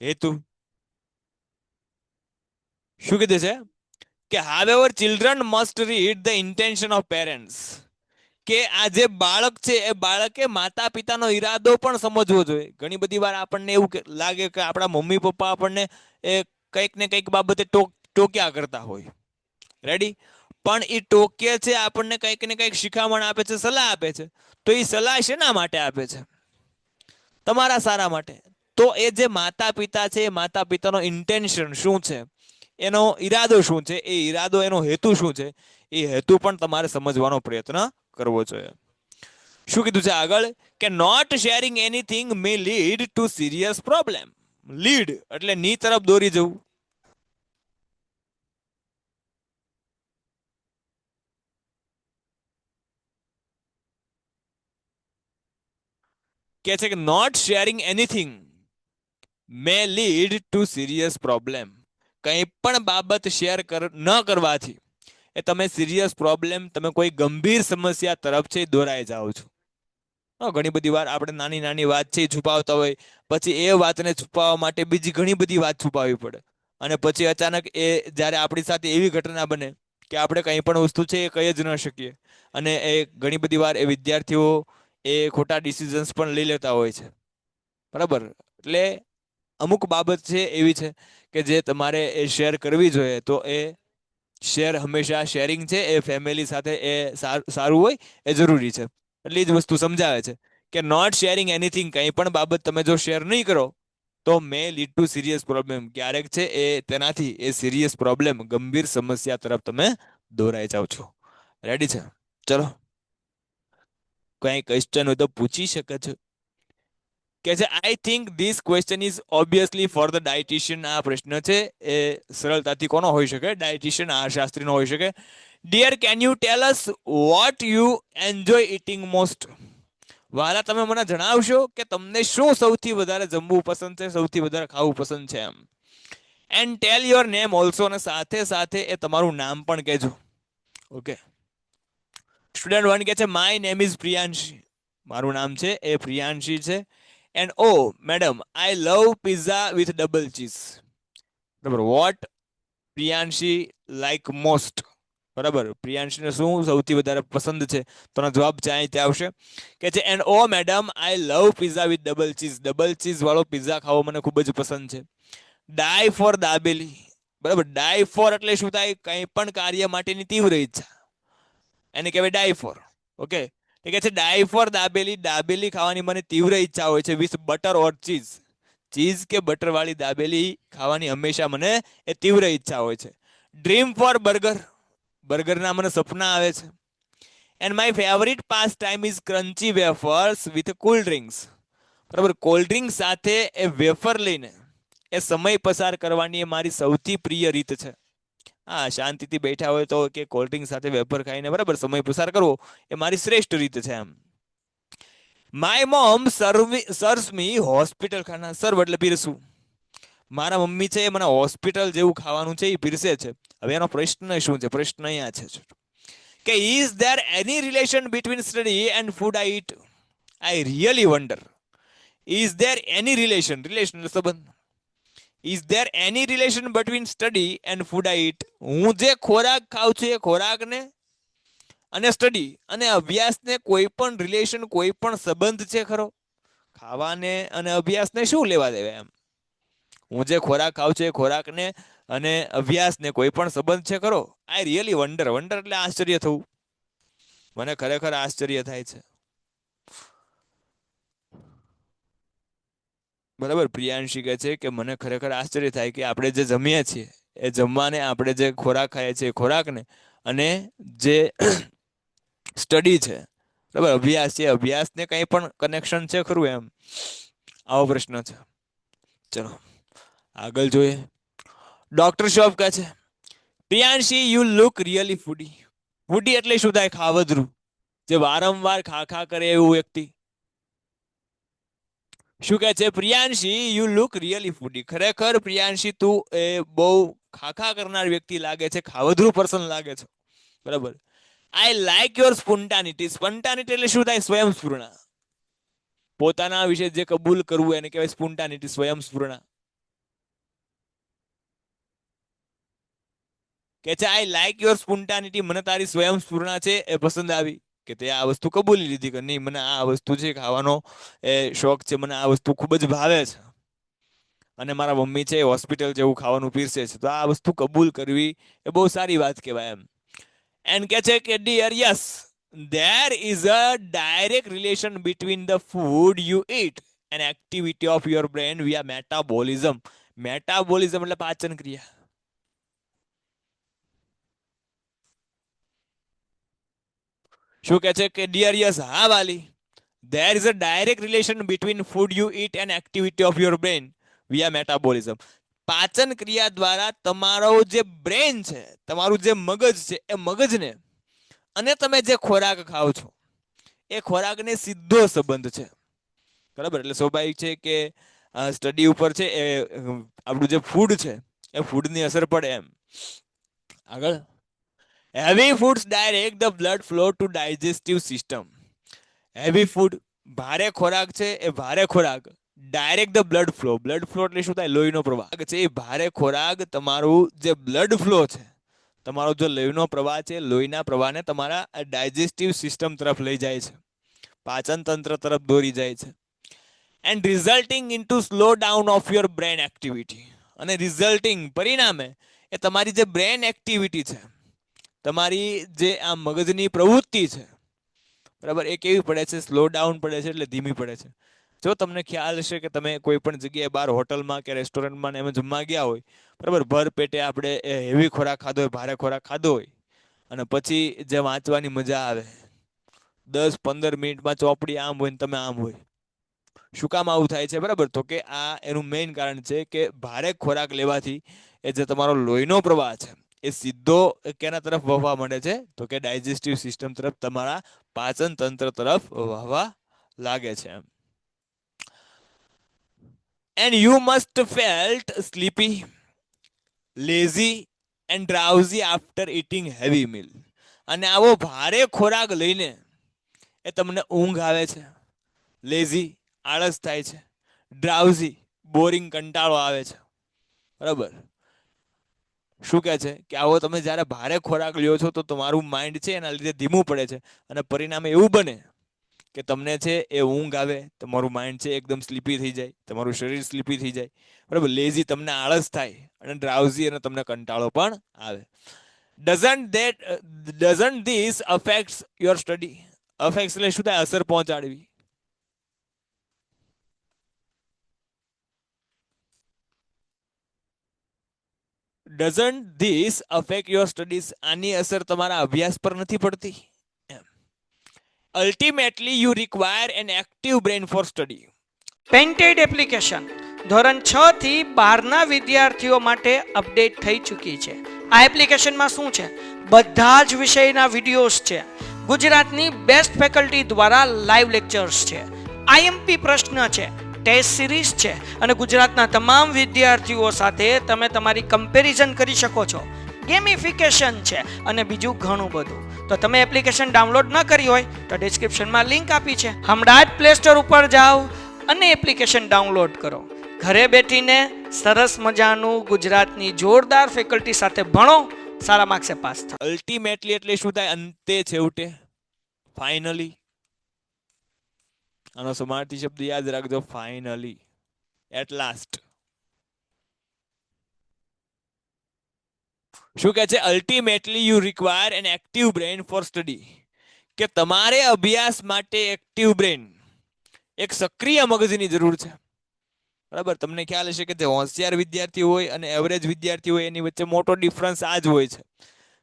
હેતુ. શું કીધું છે કે however children must read the intention of parents. કે આ જે બાળક છે એ બાળકે માતા પિતાનો ઈરાદો પણ સમજવો જોઈએ. ઘણી બધી વાર આપણને એવું લાગે કે આપણા મમ્મી પપ્પા આપણને એ કંઈક ને કંઈક બાબતે ટોક્યા કરતા હોય, રેડી, પણ એ ટોકે છે, આપણને કંઈક ને કંઈક શિખામણ આપે છે, સલાહ આપે છે, તો એ સલાહ શેના માટે આપે છે? તમારા સારા માટે. તો એ જે માતા પિતા છે, એ માતા પિતાનો ઇન્ટેન્શન શું છે, એનો ઈરાદો શું છે, એ ઈરાદો, એનો હેતુ શું છે, એ હેતુ પણ તમારે સમજવાનો પ્રયત્ન કરવો જોઈએ. શું કીધું છે આગળ? કે not sharing anything may lead to serious problem. Lead એટલે ની તરફ દોરી જવું. કે છે કે not sharing anything may lead to serious problem. કંઈ પણ બાબત શેર ન કરવાથી એ તમે સિરિયસ પ્રોબ્લેમ, તમે કોઈ ગંભીર સમસ્યા તરફ છે દોરાઈ જાઓ છો. ઘણી બધી વાર આપણે નાની નાની વાત છે છુપાવતા હોય, પછી એ વાતને છુપાવવા માટે બીજી ઘણી બધી વાત છુપાવવી પડે, અને પછી અચાનક એ જ્યારે આપણી સાથે એવી ઘટના બને કે આપણે કંઈ પણ વસ્તુ છે એ કહી જ ન શકીએ, અને એ ઘણી બધી વાર એ વિદ્યાર્થીઓ એ ખોટા ડિસિઝન્સ પણ લઈ લેતા હોય છે. બરાબર, એટલે અમુક બાબત છે એવી છે કે જે તમારે એ શેર કરવી જોઈએ. તો એ શેર હંમેશા, શેરિંગ છે એ ફેમિલી સાથે એ સારું હોય, એ જરૂરી છે. એટલી જ વસ્તુ સમજાવે છે કે નોટ શેરિંગ એનીથિંગ, કંઈ પણ બાબત તમે જો શેર નહીં કરો તો મે લીડ ટુ સિરિયસ પ્રોબ્લેમ, ક્યારેક છે એ તેનાથી એ સિરિયસ પ્રોબ્લેમ, ગંભીર સમસ્યા તરફ તમે દોરાઈ જાઓ છો. રેડી છે? ચલો, કઈ ક્વેશ્ચન હોય તો પૂછી શકે છે. કે છે I think this question is obviously for the dietitian. આ પ્રશ્ન છે એ સરળતાથી કોનો હોઈ શકે? ડાયટિશિયન, આહારશાસ્ત્રીનો હોઈ શકે. Dear, can you tell us what you enjoy eating most? વાલા, તમે મને જણાવશો કે તમને શું સૌથી વધારે જમવું પસંદ છે, સૌથી વધારે ખાવું પસંદ છે એમ. And tell your name also, અને સાથે સાથે એ તમારું નામ પણ કહેજો. ઓકે. સ્ટુડન્ટ 1 કહે છે માય નેમ ઇઝ પ્રિયાંશી. મારું નામ છે એ પ્રિયાંશી છે. And O madam, I love pizza with double cheese. બરાબર. What Priyanshi like most? બરાબર. પ્રિયાંશીને શું સૌથી વધારે પસંદ છે? તો જવાબ છે અહીં ત્યાં આવશે કે છે and O madam, I love pizza with double cheese. Double cheese વાળો પિઝા ખાવો મને ખૂબ જ પસંદ છે. Die for dabeli. બરાબર. ડાય ફોર એટલે શું થાય? કંઈ પણ કાર્ય માટેની તીવ્ર ઈચ્છા, એને કહેવાય ડાય ફોર. ઓકે. એ કહે છે ડાય ફોર દાબેલી. દાબેલી ખાવાની મને તીવ્ર ઈચ્છા હોય છે with butter or cheese. Cheese કે બટર વાળી દાબેલી ખાવાની હંમેશા મને એ તીવ્ર ઈચ્છા હોય છે. Dream four burger. બર્ગરના મને સપના આવે છે. And my favourite pass time is crunchy wafers with cool drinks. બરાબર. કોલ્ડ ડ્રિંક સાથે એ વેફર લઈને એ સમય પસાર કરવાની એ મારી સૌથી પ્રિય રીત છે. હા, શાંતિથી બેઠા હોય તો કે કોલ્ડ ડ્રિંક સાથે વેફર ખાઈને બરાબર સમય પસાર કરવો એ મારી શ્રેષ્ઠ રીત છે એમ. My mom serves me hospital khana. Serve એટલે પીરસવું. મારા મમ્મી છે એ મને હોસ્પિટલ જેવું ખાવાનું છે એ પીરસે છે. હવે એનો પ્રશ્ન શું છે? પ્રશ્ન અહીંયા છે કે is there any relation between study and food I eat? I really wonder. Is there any relation? Relation એટલે સંબંધ. Is there any relation between study and food I eat? હું જે ખોરાક ખાઉં છું એ ખોરાકને અને સ્ટડી અને અભ્યાસને કોઈ પણ રિલેશન, કોઈ પણ સંબંધ છે ખરો? ખાવાને અને અભ્યાસને શું લેવા દેવા એમ? હું જે ખોરાક ખાઉં છું એ ખોરાકને અને અભ્યાસને કોઈ પણ સંબંધ છે ખરો? આઈ રિયલી વન્ડર. વન્ડર એટલે આશ્ચર્ય થવું. મને ખરેખર આશ્ચર્ય થાય છે. બરાબર. પ્રિયાંશી કહે છે કે મને ખરેખર આશ્ચર્ય થાય કે આપણે જે જમીએ છીએ એ જમવાને, આપણે જે ખોરાક ખાઈએ છીએ એ ખોરાકને, અને જે સ્ટડી છે બરાબર, અભ્યાસ છે, અભ્યાસને કંઈ પણ કનેક્શન છે ખરું એમ? આવો પ્રશ્ન છે. ચલો આગળ જોઈએ. ડોક્ટર શોપ કહે છે પ્રિયાંશી, યુ લુક રિયલી ફૂડી. ફૂડી એટલે શું થાય? ખાવદરું. જે વારંવાર ખા કરે એવું વ્યક્તિ. શું કહે છે? પ્રિયાંશી, યુ લુક રિયલી ફૂડી. ખરેખર પ્રિયાંશી, તું એ બહુ ખા કરનાર વ્યક્તિ લાગે છે, ખાવદરું પર્સન લાગે છે. બરાબર. I like your સ્પોન્ટાનિટી. સ્પોન્ટાનિટી એટલે શું થાય? સ્વયંસ્ફૂર્ણા. પોતાના વિશે જે કબૂલ કરવું એને કહેવાય સ્પોન્ટાનિટી, સ્વયંસ્ફૂર્ણા. કે છે આઈ લાઈક યોર સ્પોન્ટાનિટી. મને તારી સ્વયંસ્ફૂર્ણા છે એ પસંદ આવી, કે તે આ વસ્તુ કબૂલી લીધી કે નહીં, મને આ વસ્તુ છે ખાવાનો એ શોખ છે, મને આ વસ્તુ ખૂબ જ ભાવે છે, અને મારા મમ્મી છે હોસ્પિટલ જેવું ખાવાનું પીરસે છે, તો આ વસ્તુ કબૂલ કરવી એ બહુ સારી વાત કહેવાય એમ. એન્ડ કે છે કે dear, yes, there is a direct relation between the food you eat and activity of your brain via metabolism. Metabolism એટલે પાચન ક્રિયા. શું કહે છે કે ડિયર, યસ, હા વાલી, there is a direct relation between food you eat and activity of your brain via metabolism. પાચન ક્રિયા દ્વારા તમારો જે બ્રેન છે, તમારું જે મગજ છે, એ મગજને અને તમે જે ખોરાક ખાઓ છો એ ખોરાકને સીધો સંબંધ છે. બરાબર. એટલે સ્વાભાવિક છે કે સ્ટડી ઉપર છે એ આપણું જે ફૂડ છે એ ફૂડની અસર પડે એમ. આગળ. Heavy foods direct the blood flow to digestive system. Heavy food, ભારે ખોરાક છે એ ભારે ખોરાક direct the blood flow. Blood flow એટલે શું થાય? લોહીનો પ્રવાહ છે. એ ભારે ખોરાક તમારું જે બ્લડ ફ્લો છે, તમારો જો લોહીનો પ્રવાહ છે, લોહીના પ્રવાહને તમારા ડાયજેસ્ટિવ સિસ્ટમ તરફ લઈ જાય છે, પાચન તંત્ર તરફ દોરી જાય છે. And resulting into slow down of your brain activity. અને રિઝલ્ટિંગ, પરિણામે, એ તમારી જે બ્રેન એક્ટિવિટી છે, તમારી જે આ મગજની પ્રવૃત્તિ છે, બરાબર, એ કેવી પડે છે? સ્લો ડાઉન પડે છે, એટલે ધીમી પડે છે. જો તમને ખ્યાલ હશે કે તમે કોઈ પણ જગ્યાએ બહાર હોટલમાં કે રેસ્ટોરન્ટમાં ને એમાં જમવા ગયા હોય, બરાબર, ભર પેટે આપણે હેવી ખોરાક ખાધો હોય, ભારે ખોરાક ખાધો હોય, અને પછી જે વાંચવાની મજા આવે, 10-15 મિનિટમાં ચોપડી આમ હોય ને તમે આમ હોય. શું કામ આવું થાય છે? બરાબર, તો કે આ એનું મેઇન કારણ છે કે ભારે ખોરાક લેવાથી એ જે તમારો લોહીનો પ્રવાહ છે એ સીધો કેના તરફ વહવા માંડે છે? તો કે ડાયજેસ્ટિવ સિસ્ટમ તરફ, તમારા પાચન તંત્ર તરફ વહવા લાગે છે. And you must felt sleepy, lazy and drowsy after eating heavy meal. અને આવો ભારે ખોરાક લઈને એ તમને ઊંઘ આવે છે, લેઝી આળસ થાય છે, ડ્રાઉઝી બોરિંગ કંટાળો આવે છે, બરાબર. શું કહે છે કે આવો તમે જ્યારે ભારે ખોરાક લ્યો છો તો તમારું માઇન્ડ છે એના લીધે ધીમું પડે છે, અને પરિણામે એવું બને કે તમને છે એ ઊંઘ આવે, તમારું માઇન્ડ છે એકદમ સ્લીપી થઈ જાય, તમારું શરીર સ્લીપી થઈ જાય, બરાબર. લેઝી તમને આળસ થાય, અને ડ્રાઉઝી અને તમને કંટાળો પણ આવે. Doesn't this affects your study? Affects એટલે શું થાય? અસર પહોંચાડવી. Doesn't this affect your studies? આની અસર તમારા અભ્યાસ પર નથી પડતી? Ultimately you require an active brain for study. Painted application ધોરણ 6 થી 12ના વિદ્યાર્થીઓ માટે અપડેટ થઈ ચૂકી છે. આ એપ્લિકેશનમાં શું છે? બધા જ વિષયના વિડીયોઝ છે, ગુજરાતની બેસ્ટ ફેકલ્ટી દ્વારા લાઈવ લેક્ચર્સ છે, આઈએમપી પ્રશ્ન છે, ટેસ્ટ સિરીઝ છે, અને ગુજરાતના તમામ વિદ્યાર્થીઓ સાથે તમે તમારી કમ્પેરિઝન કરી શકો છો. ગેમિફિકેશન છે અને બીજું ઘણું બધું. તો તમે એપ્લિકેશન ડાઉનલોડ ન કરી હોય તો ડિસ્ક્રિપ્શનમાં લિંક આપી છે, હમણાં જ પ્લે સ્ટોર ઉપર જાઓ અને એપ્લિકેશન ડાઉનલોડ કરો. ઘરે બેઠીને સરસ મજાનું ગુજરાતની જોરદાર ફેકલ્ટી સાથે ભણો, સારા માર્ક્સે પાસ થાઓ. અલ્ટિમેટલી એટલે શું થાય? અંતે છેવટે, ફાઇનલી. આનો સમાર્થી શબ્દ યાદ રાખજો, ફાઇનલી, એટ લાસ્ટ. શું કહે છે? Ultimately you require an active brain for study. કે તમારે અભ્યાસ માટે એક્ટિવ બ્રેન, એક સક્રિય મગજની જરૂર છે, બરાબર. તમને ખ્યાલ હશે કે જે હોશિયાર વિદ્યાર્થી હોય અને એવરેજ વિદ્યાર્થી હોય એની વચ્ચે મોટો ડિફરન્સ આ જ હોય છે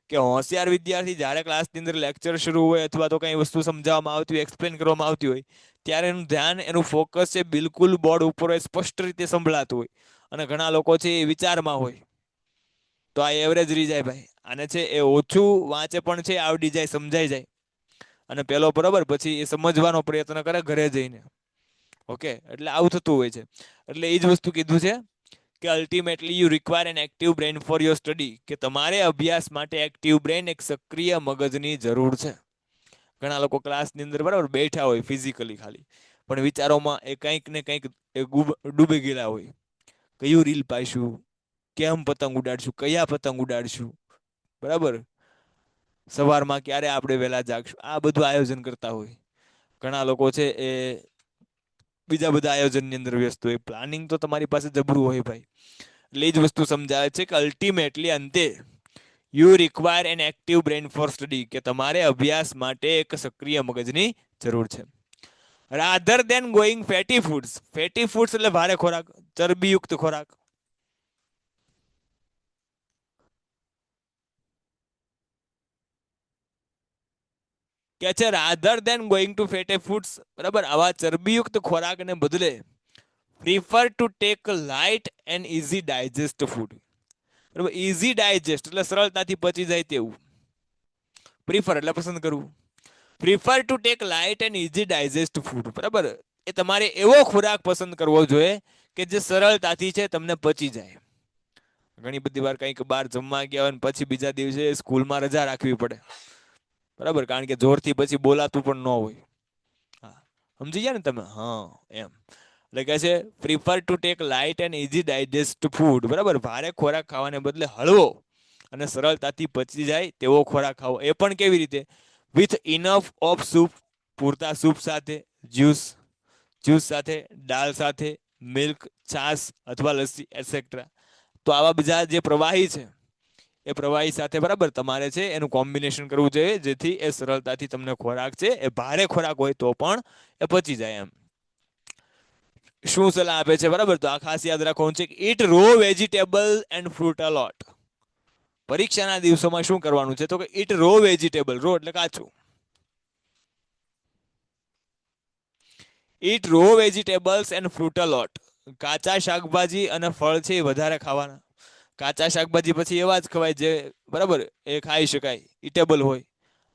કે હોશિયાર વિદ્યાર્થી જ્યારે ક્લાસની અંદર લેક્ચર શરૂ હોય અથવા તો કંઈ વસ્તુ સમજાવવામાં આવતી હોય, એક્સપ્લેન કરવામાં આવતી હોય, ત્યારે એનું ધ્યાન, એનું ફોકસ છે બિલકુલ બોર્ડ ઉપર હોય, સ્પષ્ટ રીતે સંભળાતું હોય. અને ઘણા લોકો છે એ વિચારમાં હોય, તો આ એવરેજ રહી જાય ભાઈ. આને છે એ ઓછું વાંચે પણ છે, આવડી જાય, સમજાઈ જાય, અને પેલો બરાબર પછી એ સમજવાનો પ્રયત્ન કરે ઘરે જઈને. ઓકે, એટલે આવું થતું હોય છે. એટલે એ જ વસ્તુ કીધું છે કે ultimately you require an active brain for your study. કે તમારે અભ્યાસ માટે એક્ટિવ બ્રેન, એક સક્રિય મગજની જરૂર છે. ઘણા લોકો ક્લાસની અંદર બરાબર બેઠા હોય ફિઝિકલી ખાલી, પણ વિચારોમાં એ કંઈક ને કંઈક ડૂબી ગયેલા હોય. કયું રીલ પાઈશું, કેમ પતંગ ઉડાડશું, કયા પતંગ ઉડાડશું, બરાબર, સવારમાં ક્યારે આપણે વહેલા જાગશું, આ બધું આયોજન કરતા હોય. ઘણા લોકો છે એ બીજા બધા આયોજનની અંદર વ્યસ્ત હોય. પ્લાનિંગ તો તમારી પાસે જબરું હોય ભાઈ. એટલે એ જ વસ્તુ સમજાવે છે કે અલ્ટિમેટલી અંતે you require an active brain for study. કે તમારે અભ્યાસ માટે એક સક્રિય મગજની જરૂર છે. Rather than going fatty foods. Fatty foods એટલે ભારે ખોરાક, ચરબીયુક્ત ખોરાક. કે છે rather than going to fatty foods, બરાબર, આવા ચરબીયુક્ત ખોરાકને બદલે prefer to take light and easy digest food. બરાબર, ઇઝી ડાયજેસ્ટ એટલે સરળતાથી પચી જાય તેવું. પ્રિફર એટલે પસંદ કરવું. Prefer to take light and easy digest food, બરાબર. એ તમારે એવો ખોરાક પસંદ કરવો જોઈએ કે જે સરળતાથી છે તમને પચી જાય. ઘણી બધી વાર કંઈક બહાર જમવા ગયા હોય ને પછી બીજા દિવસે સ્કૂલમાં રજા રાખવી પડે, બરાબર, કારણ કે જોરથી પછી બોલાતું પણ ન હોય. હા, સમજી ગયા ને તમે? હા, એમ. એટલે કહે છે prefer to take light and easy digest food, બરાબર. ભારે ખોરાક ખાવાને બદલે હળવો અને સરળતાથી પચી જાય તેવો ખોરાક ખાવો. એ પણ કેવી રીતે? વિથ ઇનફ ઓફ સૂપ, પૂરતા સૂપ સાથે, જ્યુસ સાથે, દાળ સાથે, મિલ્ક, છાશ અથવા લસ્સી એટસેટ્રા. તો આવા બીજા જે પ્રવાહી છે એ પ્રવાહી સાથે બરાબર તમારે છે એનું કોમ્બિનેશન કરવું જોઈએ, જેથી એ સરળતાથી તમને ખોરાક છે એ ભારે ખોરાક હોય તો પણ એ પચી જાય એમ. શું સલાહ આપે છે બરાબર, તો આ ખાસ યાદ રાખવાનું છે. ઈટ રો વેજીટેબલ એન્ડ ફ્રૂટ અ લોટ. પરીક્ષાના દિવસોમાં શું કરવાનું છે, તો કે ઈટ રો વેજીટેબલ, રો એટલે કાચું. ઈટ રો વેજીટેબલ્સ એન્ડ ફ્રૂટ અ લોટ. કાચા શાકભાજી અને ફળ છે એ વધારે ખાવાના. કાચા શાકભાજી પછી એવા જ ખવાય જે બરાબર એ ખાઈ શકાય, ઈટેબલ હોય.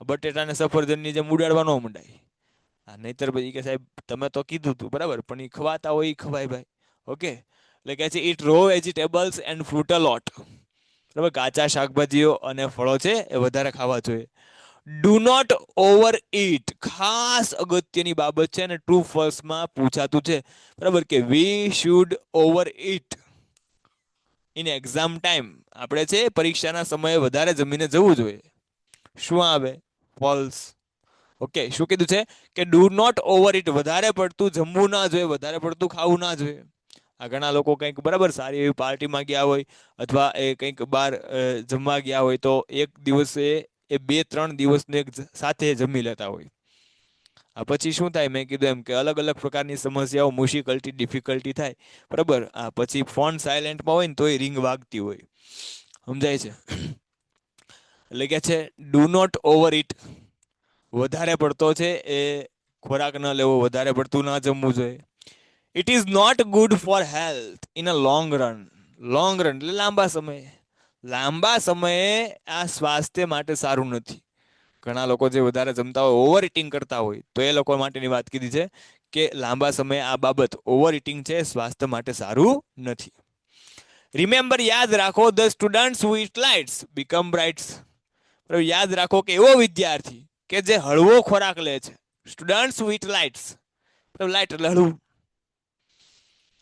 બટેટા ને સફરજનની જેમ ઉડાડવા ન મંડાય. નહીતર પછી કે સાહેબ તમે તો કીધું તું બરાબર, પણ એ ખવાતા હોય એ ખવાય ભાઈ. ઓકે, એટલે કે છે ઈટ રો વેજીટેબલ્સ એન્ડ ફ્રૂટ અ લોટ. બરાબર, કાચા શાકભાજીઓ અને ફળો છે એ વધારે ખાવા જોઈએ. ડુ નોટ ઓવર ઈટ. ખાસ અગત્યની બાબત છે અને ટ્રુ ફોલ્સમાં પૂછાતું છે બરાબર, કે we should over eat in exam time. આપણે છે પરીક્ષાના સમયે વધારે જમીને જવું જોઈએ. શું આવે? ફોલ્સ. ઓકે, શું કીધું છે કે ડુ નોટ ઓવર ઈટ. વધારે પડતું જમવું ના જોઈએ, વધારે પડતું ખાવું ના જોઈએ. આ ઘણા લોકો કંઈક બરાબર સારી એવી પાર્ટીમાં ગયા હોય અથવા એ કંઈક બહાર જમવા ગયા હોય તો એક દિવસે એ 2-3 દિવસનું એક સાથે જમી લેતા હોય. આ પછી શું થાય, મેં કીધું એમ કે અલગ અલગ પ્રકારની સમસ્યાઓ, મુશ્કેલથી ડિફિકલ્ટી થાય બરાબર. આ પછી ફોન સાયલેન્ટમાં હોય ને તોય રિંગ વાગતી હોય. સમજાય છે? એટલે કે છે ડુ નોટ ઓવર ઈટ. વધારે પડતો છે એ ખોરાક ન લેવો, વધારે પડતું ના જમવું જોઈએ. It is not good for health in a long run. Long run એટલે લાંબા સમયે. લાંબા સમયે આ સ્વાસ્થ્ય માટે સારું નથી. ઘણા લોકો જે વધારે જમતા હોય, ઓવર ઇટિંગ કરતા હોય, તો એ લોકો માટેની વાત કીધી છે કે લાંબા સમયે આ બાબત ઓવર ઇટિંગ છે સ્વાસ્થ્ય માટે સારું નથી. રિમેમ્બર, યાદ રાખો, the students who eat lights become brights. યાદ રાખો કે એવો વિદ્યાર્થી કે જે હળવો ખોરાક લે છે, students who eat lights. Light એટલે હળવું.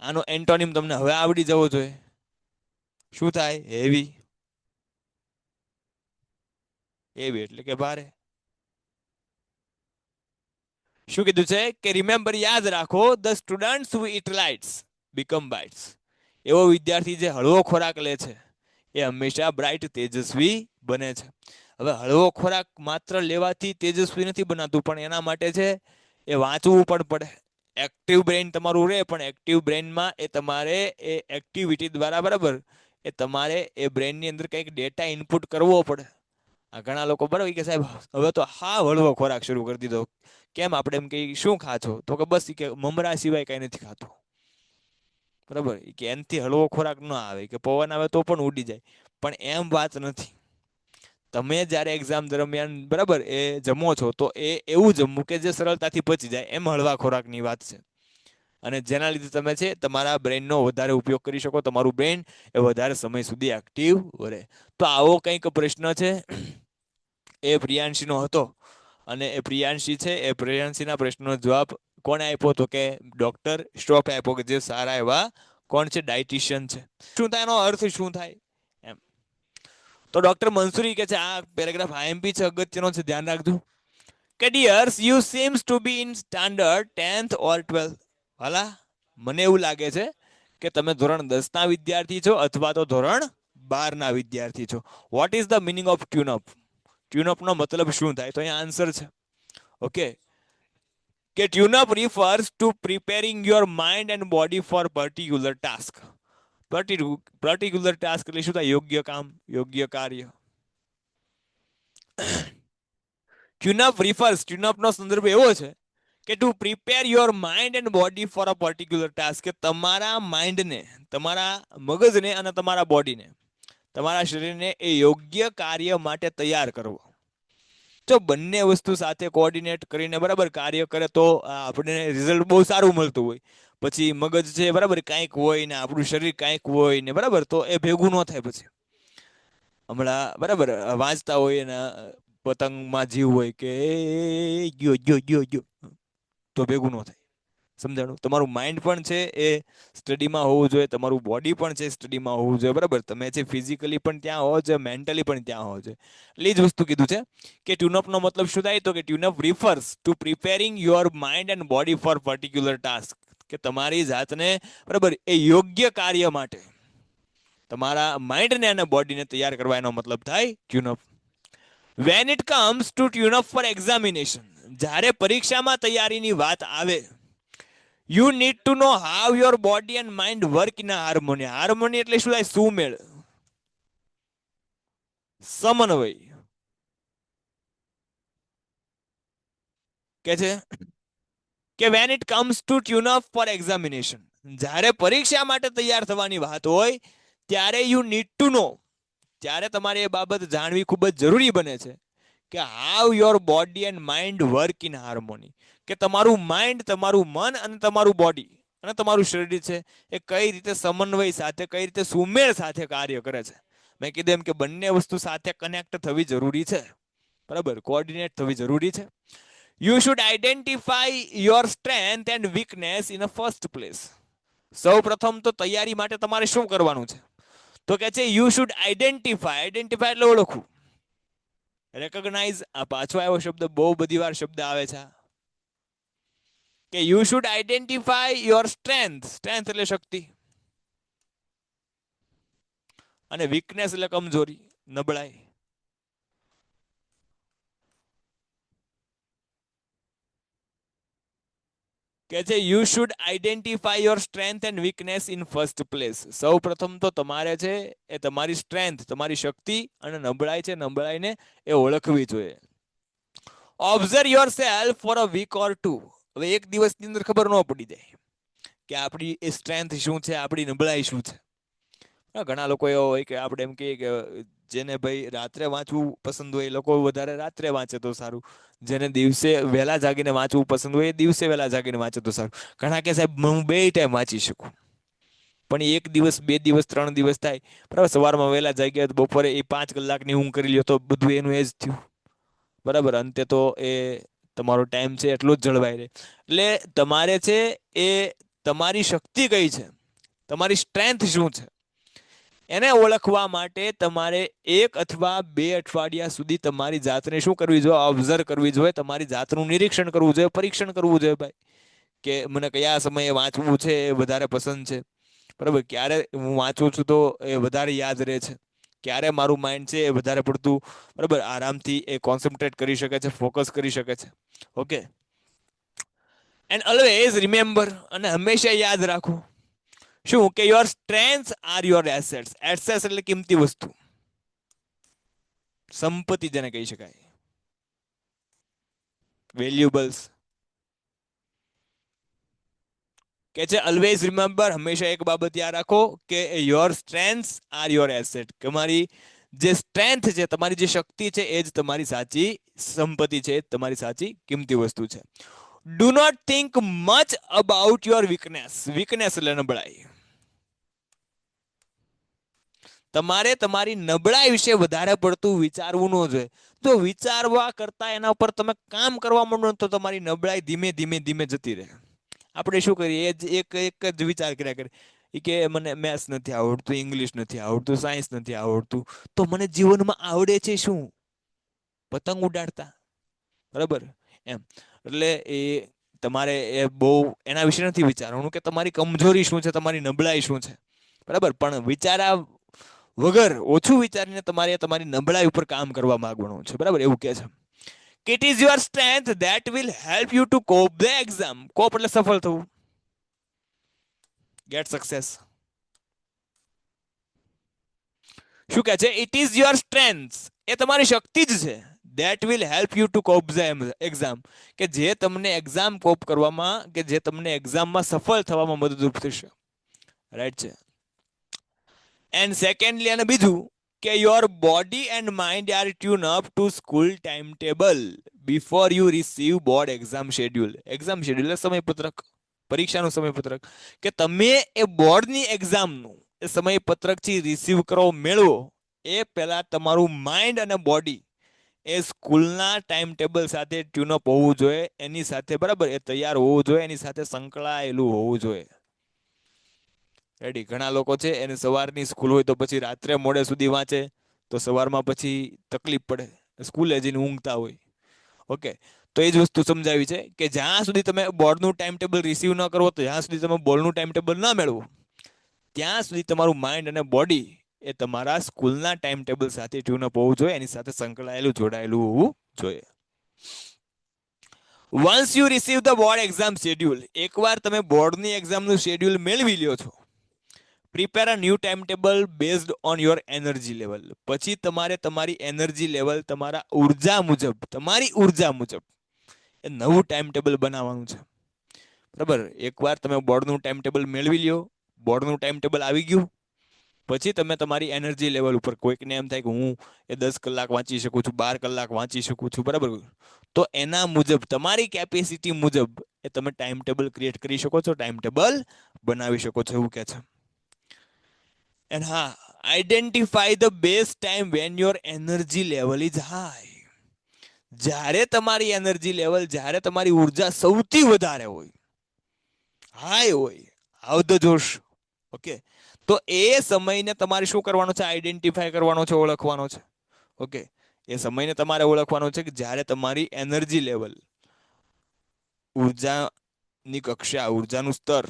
આનો એન્ટોનિમ તમને હવે આવડી જવો જોઈએ. શું થાય? હેવી. હેવી એટલે કે ભારે. શું કીધું છે કે રિમેમ્બર, યાદ રાખો, the students who eat lights become bytes. એવો વિદ્યાર્થી જે હળવો ખોરાક લે છે એ હંમેશા બ્રાઇટ, તેજસ્વી બને છે. હવે હળવો ખોરાક માત્ર લેવાથી તેજસ્વી નથી બનાતું, પણ એના માટે છે એ વાંચવું પણ પડે. એક્ટિવ બ્રેઇન તમારું રહે, પણ એક્ટિવ બ્રેઇનમાં એ તમારે એ એક્ટિવિટી દ્વારા બરાબર એ તમારે એ બ્રેઇનની અંદર કંઈક ડેટા ઇનપુટ કરવો પડે. આ ઘણા લોકો બરાબર કે સાહેબ હવે તો હા હળવો ખોરાક શરૂ કરી દીધો. કેમ? આપણે એમ કહીએ શું ખા છો, તો કે બસ કે મમરા સિવાય કઈ નથી ખાતો. બરાબર, કે એનથી હળવો ખોરાક ન આવે, કે પવન આવે તો પણ ઉડી જાય. પણ એમ વાત નથી. તમે જ્યારે એક્ઝામ દરમિયાન બરાબર એ જમો છો તો એ એવું જમવું કે જે સરળતાથી પચી જાય, એમ હળવા ખોરાકની વાત છે. અને જેના લીધે તમે છે તમારા બ્રેઇનનો વધારે ઉપયોગ કરી શકો, તમારું બ્રેઇન એ વધારે સમય સુધી એક્ટિવ રહે. તો આવો કંઈક પ્રશ્ન છે એ પ્રિયાંશીનો હતો. અને એ પ્રિયાંશી છે એ પ્રિયાંશીના પ્રશ્નનો જવાબ કોણે આપ્યો, તો કે ડોક્ટર શ્રોફે આપ્યો, કે જે સારા એવા કોણ છે? ડાયટિશિયન છે. શું થાય એનો અર્થ? શું થાય એમ? તો ડોક્ટર મંસૂરી કે છે આ પેરેગ્રાફ આઈએમપી છે, અગત્યનો છે, ધ્યાન રાખજો. કે dears, you seems to be in standard 10th or 12th. હાલા, મને એવું લાગે છે કે તમે ધોરણ 10ના વિદ્યાર્થી છો અથવા તો ધોરણ 12ના વિદ્યાર્થી છો. What is the meaning of tune up? ટ્યુનઅપનો મતલબ શું થાય? તો અહીંયા આન્સર છે. ઓકે, કે tune up refers to preparing your mind and body for particular task. Particular task એટલે શું થાય? યોગ્ય કામ, યોગ્ય કાર્ય. ટ્યુનઅપ રિફર્સ, ટ્યુનઅપનો સંદર્ભ એવો છે કે to prepare your mind and body for a particular task. કે તમારા માઇન્ડને, તમારા મગજને અને તમારા બોડીને, તમારા શરીરને એ યોગ્ય કાર્ય માટે તૈયાર કરવો. જો બંને વસ્તુ સાથે કોઓર્ડિનેટ કરીને બરાબર કાર્ય કરે તો આપણને રિઝલ્ટ બહુ સારું મળતું હોય. પછી મગજ છે બરાબર કાંઈક હોય ને આપણું શરીર કાંઈક હોય ને બરાબર, તો એ ભેગું ન થાય. પછી હમણાં બરાબર વાંચતા હોય ને પતંગમાં જીવ હોય કે ગયો ગયો ગયો ગયો, તો ભેગું ન થાય. સમજાણું? તમારું માઇન્ડ પણ છે એ સ્ટડીમાં હોવું જોઈએ, તમારું બોડી પણ છે સ્ટડીમાં હોવું જોઈએ. બરાબર, તમે છે ફિઝિકલી પણ ત્યાં હોવો જોઈએ, મેન્ટલી પણ ત્યાં હોવો જોઈએ. એટલે જ વસ્તુ કીધું છે કે ટ્યુનઅપનો મતલબ શું થાય? તો કે tune up refers to preparing your mind and body for particular task. કે તમારી જાતને બરાબર એ યોગ્ય કાર્ય માટે તમારા માઇન્ડને અને બોડીને તૈયાર કરવા એનો મતલબ થાય tune up. When it comes to tune up four examination, જ્યારે પરીક્ષામાં તૈયારીની વાત આવે, you need to know how your body and mind work in હાર્મોની. હાર્મોની એટલે શું થાય? સુમેળ, સમન્વય. કે છે કે when it comes to tune up four examination, જ્યારે પરીક્ષા માટે તૈયાર થવાની વાત હોય ત્યારે યુ નીડ ટુ નો, ત્યારે તમારે એ બાબત જાણવી ખૂબ જ જરૂરી બને છે કે how your body and mind work in હાર્મોની, કે તમારું માઇન્ડ, તમારું મન અને તમારું બોડી અને તમારું શરીર છે એ કઈ રીતે સમન્વય સાથે, કઈ રીતે સુમેળ સાથે કાર્ય કરે છે. મેં કીધું એમ કે બંને વસ્તુ સાથે કનેક્ટ થવી જરૂરી છે, બરાબર, કોઓર્ડિનેટ થવી જરૂરી છે. You should identify your strength and weakness in a first place. સૌ પ્રથમ તો તૈયારી માટે તમારે શું કરવાનું છે? તો કે છે યુ શુડ આઈડેન્ટિફાય. આઈડેન્ટિફાય એટલે ઓળખવું. રેકોગ્નાઇઝ, આ પાછો આવ્યો શબ્દ, બહુ બધી વાર શબ્દ આવે છે કે you should identify your strength. Strength એટલે શક્તિ, અને વીકનેસ એટલે કમજોરી, નબળાઈ. કે છે you should identify your strength and weakness in first place. સૌ પ્રથમ તો તમારે છે એ તમારી સ્ટ્રેન્થ, તમારી શક્તિ અને નબળાઈ છે, નબળાઈને એ ઓળખવી જોઈએ. Observe yourself for a week or two. હવે એક દિવસની અંદર ખબર ન પડી જાય કે આપણી એ સ્ટ્રેન્થ શું છે, આપણી નબળાઈ શું છે. ઘણા લોકો એવો હોય કે આપણે એમ કહીએ કે જેને ભાઈ રાત્રે વાંચવું પસંદ હોય એ લોકો વધારે રાત્રે વાંચે તો સારું, જેને દિવસે વહેલા જાગીને વાંચવું પસંદ હોય એ દિવસે વહેલા જાગીને વાંચે તો સારું. ઘણા કે સાહેબ હું 2 ટાઈમ વાંચી શકું, પણ 1 દિવસ, 2 દિવસ, 3 દિવસ થાય, બરાબર, સવારમાં વહેલા જાગ્યા તો બપોરે એ 5 કલાકની ઊંઘ કરી લ્યો તો બધું એનું એ જ થયું, બરાબર. અંતે તો એ તમારો ટાઈમ છે એટલો જ જળવાઈ રહે. એટલે તમારે છે એ તમારી શક્તિ કઈ છે, તમારી સ્ટ્રેન્થ શું છે, એને ઓળખવા માટે તમારે 1 અથવા 2 અઠવાડિયા સુધી તમારી જાતને શું કરવી જોઈએ? ઓબ્ઝર્વ કરવી જોઈએ, તમારી જાતનું નિરીક્ષણ કરવું જોઈએ, પરીક્ષણ કરવું જોઈએ ભાઈ, કે મને કયા સમયે વાંચવું છે એ વધારે પસંદ છે, બરાબર, ક્યારે હું વાંચું છું તો એ વધારે યાદ રહે છે, ક્યારે મારું માઇન્ડ છે એ વધારે પડતું, બરાબર, આરામથી એ કોન્સન્ટ્રેટ કરી શકે છે, ફોકસ કરી શકે છે. ઓકે, એન્ડ ઓલવેઝ રિમેમ્બર, અને હંમેશા યાદ રાખો શું? કે your strengths are your assets. Assets એટલે કિંમતી વસ્તુ, સંપત્તિ જેને કહી શકાય, વેલ્યુબલ્સ. કે છે ઓલવેઝ રિમેમ્બર, હંમેશા એક બાબત યાદ રાખો કે your strengths are your asset. કે તમારી જે સ્ટ્રેન્થ છે, તમારી જે શક્તિ છે એ જ તમારી સાચી સંપત્તિ છે, એ જ તમારી સાચી કિંમતી વસ્તુ છે. Do not think much about your weakness. Weakness એટલે નબળાઈ. તમારે તમારી નબળાઈ વિશે વધારે પડતું વિચારવું ન જોઈએ. જો વિચારવા કરતા એના પર તમે કામ કરવા માંડો તો તમારી નબળાઈ ધીમે ધીમે ધીમે જતી રહે. આપણે શું કરીએ? એક જ વિચાર કર્યા કરીએ કે મને મેથ્સ નથી આવડતું, ઇંગ્લિશ નથી આવડતું, સાયન્સ નથી આવડતું, તો મને જીવનમાં આવડે છે શું? પતંગ ઉડાડતા, બરાબર, એમ. એટલે એ તમારે એ બહુ એના વિશે નથી વિચારવાનું કે તમારી કમજોરી શું છે, તમારી નબળાઈ શું છે, બરાબર. પણ વિચારા વગર, ઓછું વિચારીને તમારે તમારી નબળાઈ ઉપર કામ કરવા માંગવાનું છે, બરાબર, એવું કે છે. It is your strength that will help you to cope the exam. Cope એટલે સફળ થવું, get success. શું કહે છે? It is your strength, એ તમારી શક્તિ જ છે, that will help you to cope the exam, કે જે તમને એક્ઝામ કોપ કરવામાં, કે જે તમને એક્ઝામમાં સફળ થવામાં મદદરૂપ થશે, રાઈટ છે. એન્ડ સેકન્ડલી, અને બીજું કે your body and mind are tune up to school time table before you receive board exam schedule. Exam schedule એટલે સમયપત્રક, પરીક્ષાનું સમયપત્રક. કે તમે એ બોર્ડની એક્ઝામનું એ સમયપત્રકથી રિસીવ કરો, મેળવો, એ પહેલા તમારું માઇન્ડ અને બોડી એ સ્કૂલના ટાઈમ ટેબલ સાથે ટ્યુન અપ હોવું જોઈએ, એની સાથે, બરાબર, એ તૈયાર હોવું જોઈએ, એની સાથે સંકળાયેલું હોવું જોઈએ. રેડી. ઘણા લોકો છે એને સવારની સ્કૂલ હોય તો પછી રાત્રે મોડે સુધી વાંચે, તો સવારમાં પછી તકલીફ પડે, સ્કૂલે જઈને ઊંઘતા હોય. ઓકે, તો એ જ વસ્તુ સમજાવી છે કે જ્યાં સુધી તમે બોર્ડનું ટાઈમ ટેબલ રિસીવ ન કરો, તો જ્યાં સુધી તમે બોર્ડનું ટાઈમ ટેબલ ના મેળવો, ત્યાં સુધી તમારું માઇન્ડ અને બોડી એ તમારા સ્કૂલના ટાઈમ ટેબલ સાથે ટ્યુનઅપ હોવું જોઈએ, એની સાથે સંકળાયેલું જોડાયેલું હોવું જોઈએ. Once you receive the board exam schedule, એકવાર તમે બોર્ડની એક્ઝામનું શેડ્યુલ મેળવી લ્યો છો, prepare a new time table based on your energy level. પછી તમારે તમારી એનર્જી લેવલ, તમારા ઉર્જા મુજબ, તમારી ઉર્જા મુજબ એ નવું ટાઈમ ટેબલ બનાવવાનું છે. બરાબર, એકવાર તમે બોર્ડનું ટાઈમ ટેબલ મેળવી લ્યો, બોર્ડનું ટાઈમ ટેબલ આવી ગયું, પછી તમે તમારી એનર્જી લેવલ ઉપર, કોઈકને એમ થાય કે હું એ 10 કલાક વાંચી શકું છું, 12 કલાક વાંચી શકું છું, બરાબર, તો એના મુજબ, તમારી કેપેસિટી મુજબ એ તમે ટાઈમ ટેબલ ક્રિએટ કરી શકો છો, ટાઈમ ટેબલ બનાવી શકો છો, એવું કે છે. એન્ડ હા, identify the best time van your energy level is high. જ્યારે તમારી એનર્જી લેવલ, જ્યારે તમારી ઉર્જા સૌથી વધારે હોય, હાઈ હોય, હાવ ધ જોશ, ઓકે, તો એ સમયને તમારે શું કરવાનો છે? આઈડેન્ટિફાઈ કરવાનો છે, ઓળખવાનો છે. ઓકે, એ સમયને તમારે ઓળખવાનો છે કે જ્યારે તમારી એનર્જી લેવલ, ઉર્જાની કક્ષા, ઉર્જાનું સ્તર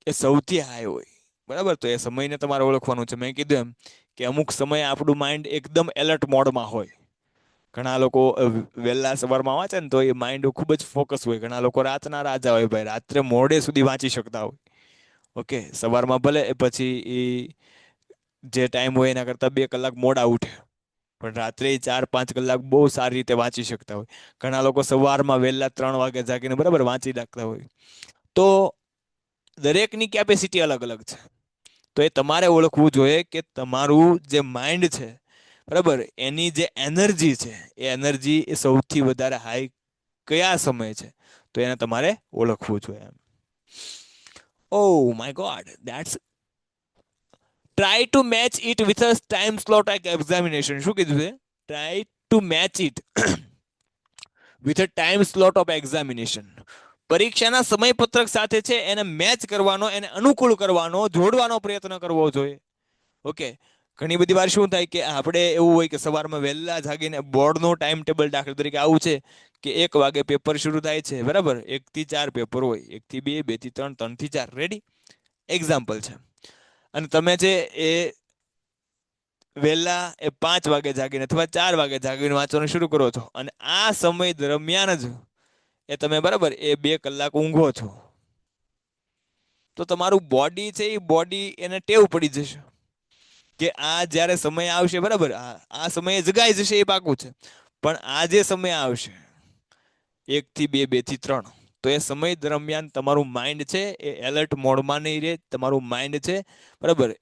એ સૌથી હાઈ હોય, બરાબર, તો એ સમયને તમારે ઓળખવાનું છે. મેં કીધું એમ કે અમુક સમયે આપણું માઇન્ડ એકદમ એલર્ટ મોડમાં હોય. ઘણા લોકો વહેલા સવારમાં વાંચે ને તો એ માઇન્ડ ખૂબ જ ફોકસ હોય. ઘણા લોકો રાતના રાજા હોય, ભાઈ, રાત્રે મોડે સુધી વાંચી શકતા હોય. ઓકે, સવારમાં ભલે પછી એ જે ટાઈમ હોય એના કરતાં 2 કલાક મોડા ઉઠે, પણ રાત્રે 4-5 કલાક બહુ સારી રીતે વાંચી શકતા હોય. ઘણા લોકો સવારમાં વહેલા 3 વાગે જાગીને બરાબર વાંચી નાખતા હોય. તો દરેકની કેપેસિટી અલગ અલગ છે. તો એ તમારે ઓળખવું જોઈએ કે તમારું જે માઇન્ડ છે, બરાબર, એની જે એનર્જી છે, એ એનર્જી એ સૌથી વધારે હાઈ કયા સમય છે, તો એને તમારે ઓળખવું જોઈએ. Oh my God, that's try to match it with a time slot like examination. શું કીધું છે? Try to match it with a time slot of examination. પરીક્ષાના સમયપત્રક સાથે છે એને મેચ કરવાનો, એને અનુકૂળ કરવાનો, જોડવાનો પ્રયત્ન કરવો જોઈએ. ઓકે, ઘણી બધી વાર શું થાય કે આપણે એવું હોય કે સવારમાં વહેલા જાગીને બોર્ડનો ટાઈમ ટેબલ, દાખલા તરીકે આવું છે કે 1 વાગે પેપર શરૂ થાય છે, બરાબર, 1 થી 4 પેપર હોય, 1 થી 2, 2 થી 3, 3 થી 4, રેડી, એક્ઝામ્પલ છે. અને તમે છે એ વહેલા 5 વાગે જાગીને અથવા 4 વાગે જાગીને વાંચવાનું શરૂ કરો છો, અને આ સમય દરમિયાન જ એ તમે બરાબર એ 2 કલાક ઊંઘો છો, તો તમારું બોડી છે એ બોડી એને ટેવ પડી જશે કે આ જ્યારે સમય આવશે, બરાબર, આ સમયે જગાઈ જશે, એ પાકું છે. પણ આ જે સમય આવશે 1 થી 2, 2 થી 3, તો એ સમય દરમિયાન તમારું માઇન્ડ છે એ એલર્ટ મોડમાં નહીં રહે. તમારું માઇન્ડ છે, બરાબર,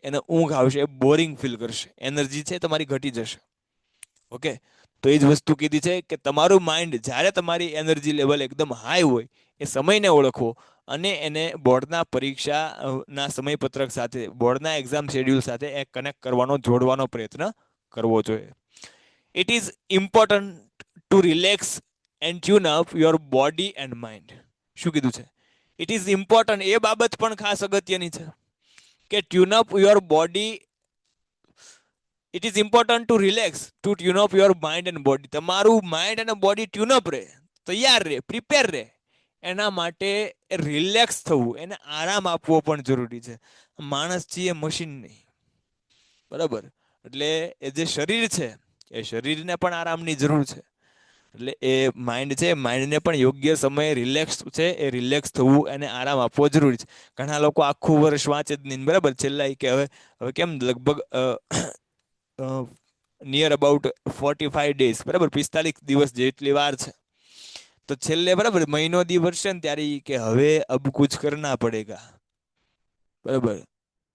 એને ઊંઘ આવશે, બોરિંગ ફીલ કરશે, એનર્જી છે તમારી ઘટી જશે. ઓકે, તો એ જ વસ્તુ કીધી છે કે તમારું માઇન્ડ જ્યારે તમારી એનર્જી લેવલ એકદમ હાઈ હોય, એ સમયને ઓળખવો અને એને બોર્ડના પરીક્ષાના સમયપત્રક સાથે, બોર્ડના એક્ઝામ શેડ્યુલ સાથે એ કનેક્ટ કરવાનો, જોડવાનો પ્રયત્ન કરવો જોઈએ. It is important to relax and tune up your body and mind. શું કીધું છે? ઇટ ઇઝ ઇમ્પોર્ટન્ટ, એ બાબત પણ ખાસ અગત્યની છે કે tune up your body, it is important to relax, to tune up your mind and body. તમારું માઇન્ડ અને બોડી ટ્યુન અપ રહે, તૈયાર રહે, પ્રિપેર રહે, એના માટે રિલેક્સ થવું, એને આરામ આપવો પણ જરૂરી છે. માણસ છીએ, મશીન નહીં, બરાબર, એટલે એ જે શરીર છે એ શરીરને પણ આરામની જરૂર છે. એટલે એ માઇન્ડ છે, માઇન્ડને પણ યોગ્ય સમયે રિલેક્સ છે, એ રિલેક્સ થવું, એને આરામ આપવો જરૂરી છે. ઘણા લોકો આખું વર્ષ વાંચે જ નહીં, બરાબર, છેલ્લા કે હવે કેમ લગભગ નિયર અબાઉટ 45 ડેઝ, બરાબર, 45 દિવસ જેટલી વાર છે, તો છેલ્લે બરાબર મહિનો દી વર્ષે ને ત્યારે કે હવે અબ કુછ કરના પડેગા, બરાબર,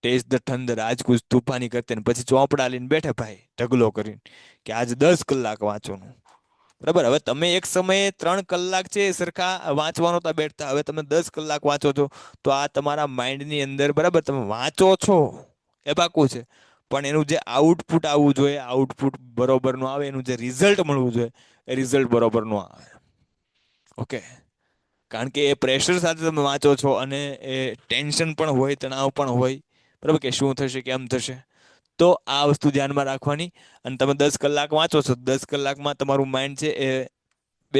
ટેસ્ટ ધ ઠંડર, આજ કુછ તૂફાની કરતે, ને પછી ચોપડા લઈને બેઠે ભાઈ ઢગલો કરીને કે આજ 10 કલાક વાંચવાનું, બરાબર. હવે તમે એક સમયે 3 કલાક છે સરખા વાંચવાનો તા બેઠતા, હવે તમે 10 કલાક વાંચો છો, તો આ તમારા માઇન્ડની અંદર, બરાબર, તમે વાંચો છો એ પાકું છે, પણ એનું જે આઉટપુટ આવવું જોઈએ, આઉટપુટ બરોબર નું આવે, એનું જે રિઝલ્ટ મળવું જોઈએ એ રિઝલ્ટ બરોબર નું આવે. ઓકે, કારણ કે એ પ્રેશર સાથે તમે વાંચો છો અને એ ટેન્શન પણ હોય, તણાવ પણ હોય, બરાબર, કે શું થશે, કેમ થશે, તો આ વસ્તુ ધ્યાનમાં રાખવાની. અને તમે 10 કલાક વાંચો છો, 10 કલાકમાં તમારું માઇન્ડ છે એ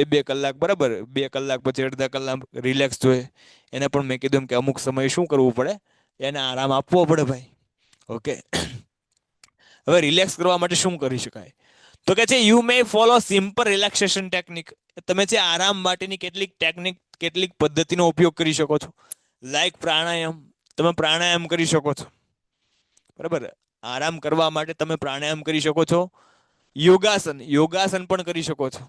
બે કલાક બરાબર, 2 કલાક પછી અડધા કલાક રિલેક્સ જોઈએ, એને પણ મેં કીધું એમ કે અમુક સમય શું કરવું પડે, એને આરામ આપવો પડે ભાઈ. ઓકે, હવે રિલેક્સ કરવા માટે શું કરી શકાય? તો કે છે you may follow simple relaxation technique. તમે છે આરામ માટેની કેટલીક ટેકનિક, કેટલીક પદ્ધતિનો ઉપયોગ કરી શકો છો. લાઈક પ્રાણાયામ, તમે પ્રાણાયામ કરી શકો છો બરાબર. આરામ કરવા માટે તમે પ્રાણાયામ કરી શકો છો. યોગાસન, યોગાસન પણ કરી શકો છો.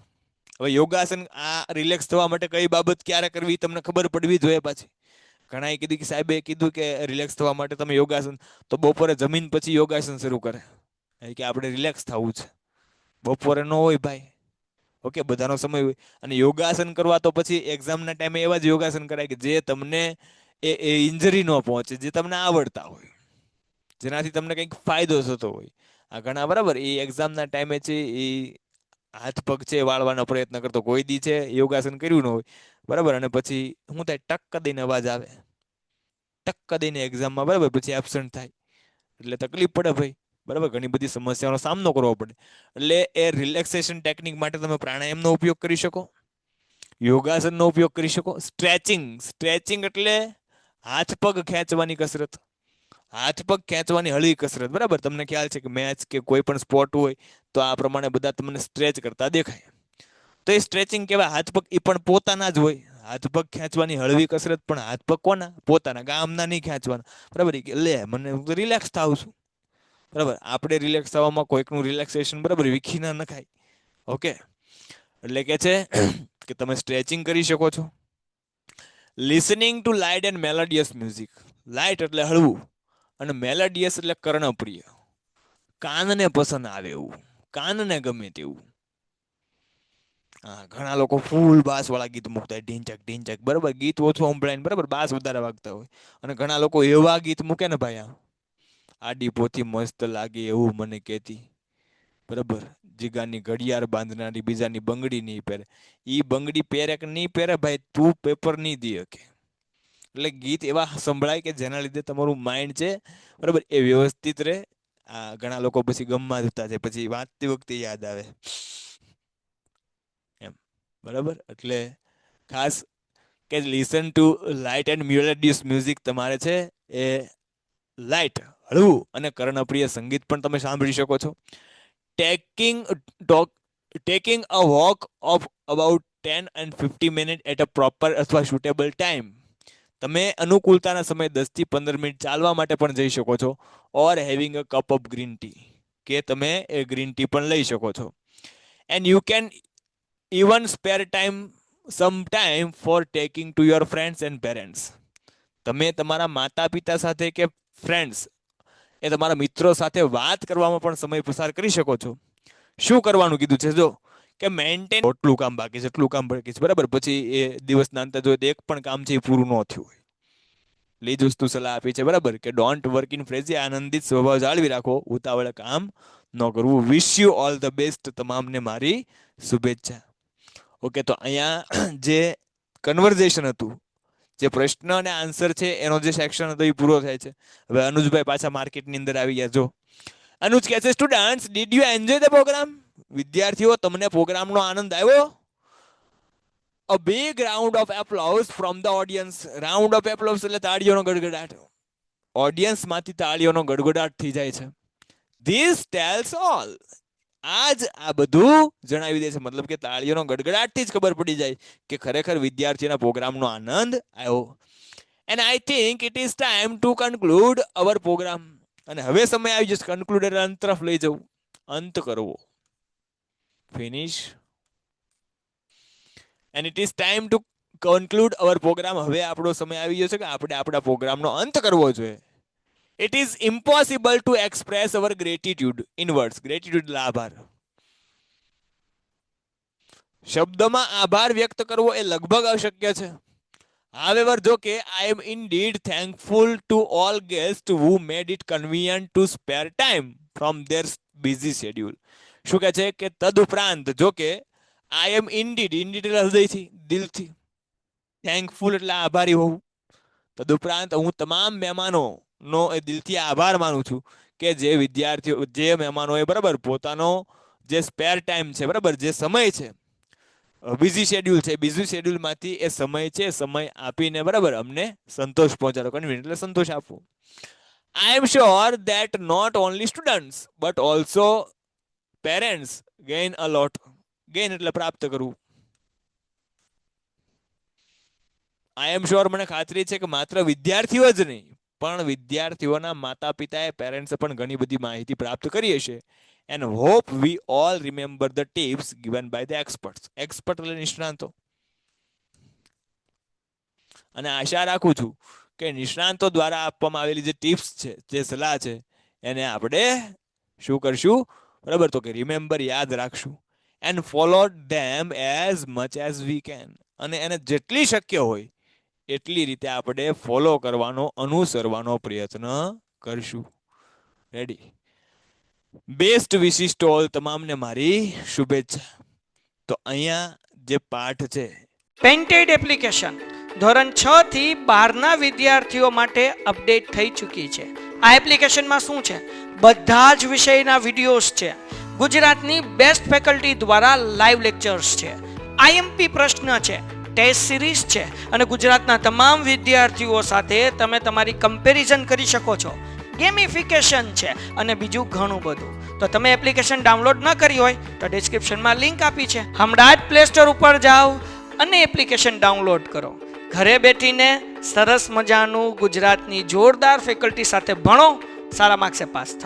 હવે યોગાસન આ રિલેક્સ થવા માટે કઈ બાબત ક્યારે કરવી તમને ખબર પડવી જોઈએ પાછી. ઘણાએ કીધું કે સાહેબે કીધું કે રિલેક્સ થવા માટે તમે યોગાસન, તો બપોરે જમીન પછી યોગાસન શરૂ કરે કે આપણે રિલેક્સ થવું છે. બપોરે ન હોય ભાઈ. ઓકે, બધાનો સમય હોય. અને યોગાસન કરવા તો પછી એક્ઝામના ટાઈમે એવા જ યોગાસન કરાય કે જે તમને એ ઇન્જરી ન પહોંચે, જે તમને આવડતા હોય, જેનાથી તમને કંઈક ફાયદો થતો હોય. આ ઘણા બરાબર એ એક્ઝામના ટાઈમે છે એ હાથ પગ છે વાળવાનો પ્રયત્ન કરતો, કોઈ દી છે યોગાસન કર્યું ન હોય બરાબર, અને પછી શું થાય, ટક્ક દઈને અવાજ આવે, ટક્ક દઈને એક્ઝામમાં બરાબર પછી એબસન્ટ થાય, એટલે તકલીફ પડે ભાઈ બરાબર, ઘણી બધી સમસ્યાનો સામનો કરવો પડે. એટલે એ રિલેક્સેશન ટેકનિક માટે તમે પ્રાણાયામનો ઉપયોગ કરી શકો, યોગાસનનો ઉપયોગ કરી શકો. સ્ટ્રેચિંગ, સ્ટ્રેચિંગ એટલે હાથ પગ ખેંચવાની કસરત, હાથ પગ ખેંચવાની હળવી કસરત બરાબર. તમને ખ્યાલ છે કે મેચ કે કોઈ પણ સ્પોર્ટ હોય તો આ પ્રમાણે બધા તમને સ્ટ્રેચ કરતા દેખાય, તો એ સ્ટ્રેચિંગ કહેવાય. હાથ પગ એ પણ પોતાના જ હોય, હાથ પગ ખેંચવાની હળવી કસરત, પણ હાથ પગ કોના? પોતાના, ગામના નહીં ખેંચવાના બરાબર. લે મને રિલેક્સ થાવ છું બરાબર. આપણે રિલેક્સ થવામાં કોઈકનું રિલેક્સેશન બરાબર વિખી ના નખાય. ઓકે, એટલે કે છે કે તમે સ્ટ્રેચિંગ કરી શકો છો. Listening to light and melodious music. Light એટલે હળવું અને મેલોડિયસ એટલે કર્ણપ્રિય, કાનને પસંદ આવે એવું, કાનને ગમે તેવું. હા, ઘણા લોકો ફૂલ બાસ વાળા ગીત મૂકતા હોય, ઢીંચક ઢીંચક બરાબર, ગીત ઓછું સંભળાય બરાબર, બાસ વધારે વાગતા હોય. અને ઘણા લોકો એવા ગીત મૂકે ને ભાઈ, આડી પોથી મસ્ત લાગે એવું મને કહેતી બરાબર, જીગાની ઘડિયાળ બાંધનારી બીજાની બંગડી નહીં પહેરે. ઈ બંગડી પહેરે કે નહીં પહેરે ભાઈ, તું પેપર નહીં દે કે. એટલે ગીત એવા સંભળાય કે જેના લીધે તમારું માઇન્ડ છે બરાબર એ વ્યવસ્થિત રહે. આ ઘણા લોકો પછી ગમમાં જતા છે, પછી વાંચતી વખતે યાદ આવે એમ બરાબર. એટલે ખાસ કે listen to light and melodious music. તમારે છે એ લાઇટ, હળવું અને કર્ણપ્રિય સંગીત પણ તમે સાંભળી શકો છો. Taking a walk of about 10 and 50 minutes at a proper અથવા સુટેબલ ટાઈમ. તમે અનુકૂળતાના સમય 10 થી 15 મિનિટ ચાલવા માટે પણ જઈ શકો છો. Or having a cup of green tea, કે તમે એ ગ્રીન ટી પણ લઈ શકો છો. And you can even spare some time for taking to your friends and parents. તમે તમારા માતા પિતા સાથે કે ફ્રેન્ડ્સ, એ તમારા મિત્રો સાથે વાત કરવામાં પણ સમય પસાર કરી શકો છો. શું કરવાનું કીધું છે જો, કે મેન્ટેન, એટલું કામ બાકી છે, એટલું કામ બાકી છે બરાબર, પછી એ દિવસના અંતે જો એક પણ કામ છે એ પૂરું ન થયું હોય, એટલે જ વસ્તુ સલાહ આપી છે બરાબર, કે ડોન્ટ વર્ક ઇન ફ્રેઝી, આનંદિત સ્વભાવ જાળવી રાખો, ઉતાવળે કામ ન કરવું. Wish you all the best, તમામને મારી શુભેચ્છા. ઓકે, તો અહીંયા જે કન્વર્ઝેશન હતું, જે પ્રશ્ન અને આન્સર છે એનો જે સેક્શન હતો એ પૂરો થાય છે. હવે અનુજભાઈ પાછા માર્કેટની અંદર આવી ગયા. જો અનુજ કહે છે, students did you enjoy the programme? વિદ્યાર્થીઓ, તમને પ્રોગ્રામનો આનંદ આવ્યો? A big round of applause from the audience. Round of applause એટલે તાળીઓનો ગડગડાટ. ઓડિયન્સ માંથી તાળીઓનો ગડગડાટ થઈ જાય છે. This tells all. આ બધું જણાવી દે છે, મતલબ કે તાળીઓનો ગડગડાટથી જ ખબર પડી જાય કે ખરેખર વિદ્યાર્થીના પ્રોગ્રામનો આનંદ આવ્યો. And I think it is time to conclude our program. અને હવે સમય આવી જશે કન્ક્લુડ એટલે અંત તરફ લઈ જવું, અંત કરવો, finish. And it is time to conclude our program. હવે આપણો સમય આવી ગયો છે કે આપણે આપણા પ્રોગ્રામનો અંત કરવો જોઈએ. It is impossible to express our gratitude in words. Gratitude એટલે આભાર. શબ્દમાં આભાર વ્યક્ત કરવો એ લગભગ અશક્ય છે. However, જો કે I am indeed thankful to all guests who made it convenient to spare time from their busy schedule. શું કહે છે કે તદુપરાંત જો કે I am indeed એટલે હૃદયથી, દિલથી, થેન્કફુલ એટલે આભારી હોવું, તદુપરાંત હું તમામ મહેમાનોનો એ દિલથી આભાર માનું છું કે જે વિદ્યાર્થીઓ, જે મહેમાનોએ બરાબર પોતાનો જે સ્પેર ટાઈમ છે બરાબર, જે સમય છે બિઝી શેડ્યુલ છે, બિઝી શેડ્યુલમાંથી એ સમય છે, સમય આપીને બરાબર અમને સંતોષ પહોંચાડો. કન્વીનિયન્ટ એટલે સંતોષ આપવો. I am sure that not only students but also parents gain a lot. Gain એટલે પ્રાપ્ત કરવું. I am sure મને ખાતરી છે કે માત્ર વિદ્યાર્થીઓ જ નહીં પણ વિદ્યાર્થીઓના માતા પિતાએ પેરેન્ટ્સે પણ ઘણી બધી માહિતી પ્રાપ્ત કરી હશે. And hope we all remember the tips given by the experts. Expert એટલે નિષ્ણાંતો. અને આશા રાખું છું કે નિષ્ણાંતો દ્વારા આપવામાં આવેલી જે ટિપ્સ છે, જે સલાહ છે, એને આપણે શું કરશું? બરાબર, તો કે રિમેમ્બર, યાદ રાખશું. And follow them as much as we can. અને એને જેટલી શક્ય હોય એટલી રીતે આપણે ફોલો કરવાનો, અનુસરવાનો પ્રયત્ન કરશું. Ready? Best wishes to all. તમામને મારી શુભેચ્છા. તો અહીંયા જે પાઠ છે, પેન્ટેડ એપ્લિકેશન ધોરણ 6 થી 12ના વિદ્યાર્થીઓ માટે અપડેટ થઈ ચૂકી છે. આ એપ્લિકેશનમાં શું છે? બધા જ વિષયના વિડીયોઝ છે. ગુજરાતની બેસ્ટ ફેકલ્ટી દ્વારા લાઈવ લેક્ચર્સ છે. આઈએમપી પ્રશ્ન છે, ટેસ્ટ સિરીઝ છે અને ગુજરાતના તમામ વિદ્યાર્થીઓ સાથે તમે તમારી કમ્પેરિઝન કરી શકો છો. ગેમિફિકેશન છે અને બીજું ઘણું બધું. તો તમે એપ્લિકેશન ડાઉનલોડ ન કરી હોય તો ડિસ્ક્રિપ્શનમાં લિંક આપી છે. હમણાં જ પ્લે સ્ટોર ઉપર જાઓ અને એપ્લિકેશન ડાઉનલોડ કરો. ઘરે બેઠીને સરસ મજાનું ગુજરાતની જોરદાર ફેકલ્ટી સાથે ભણો, સારા માર્ક્સે પાસ થાઓ.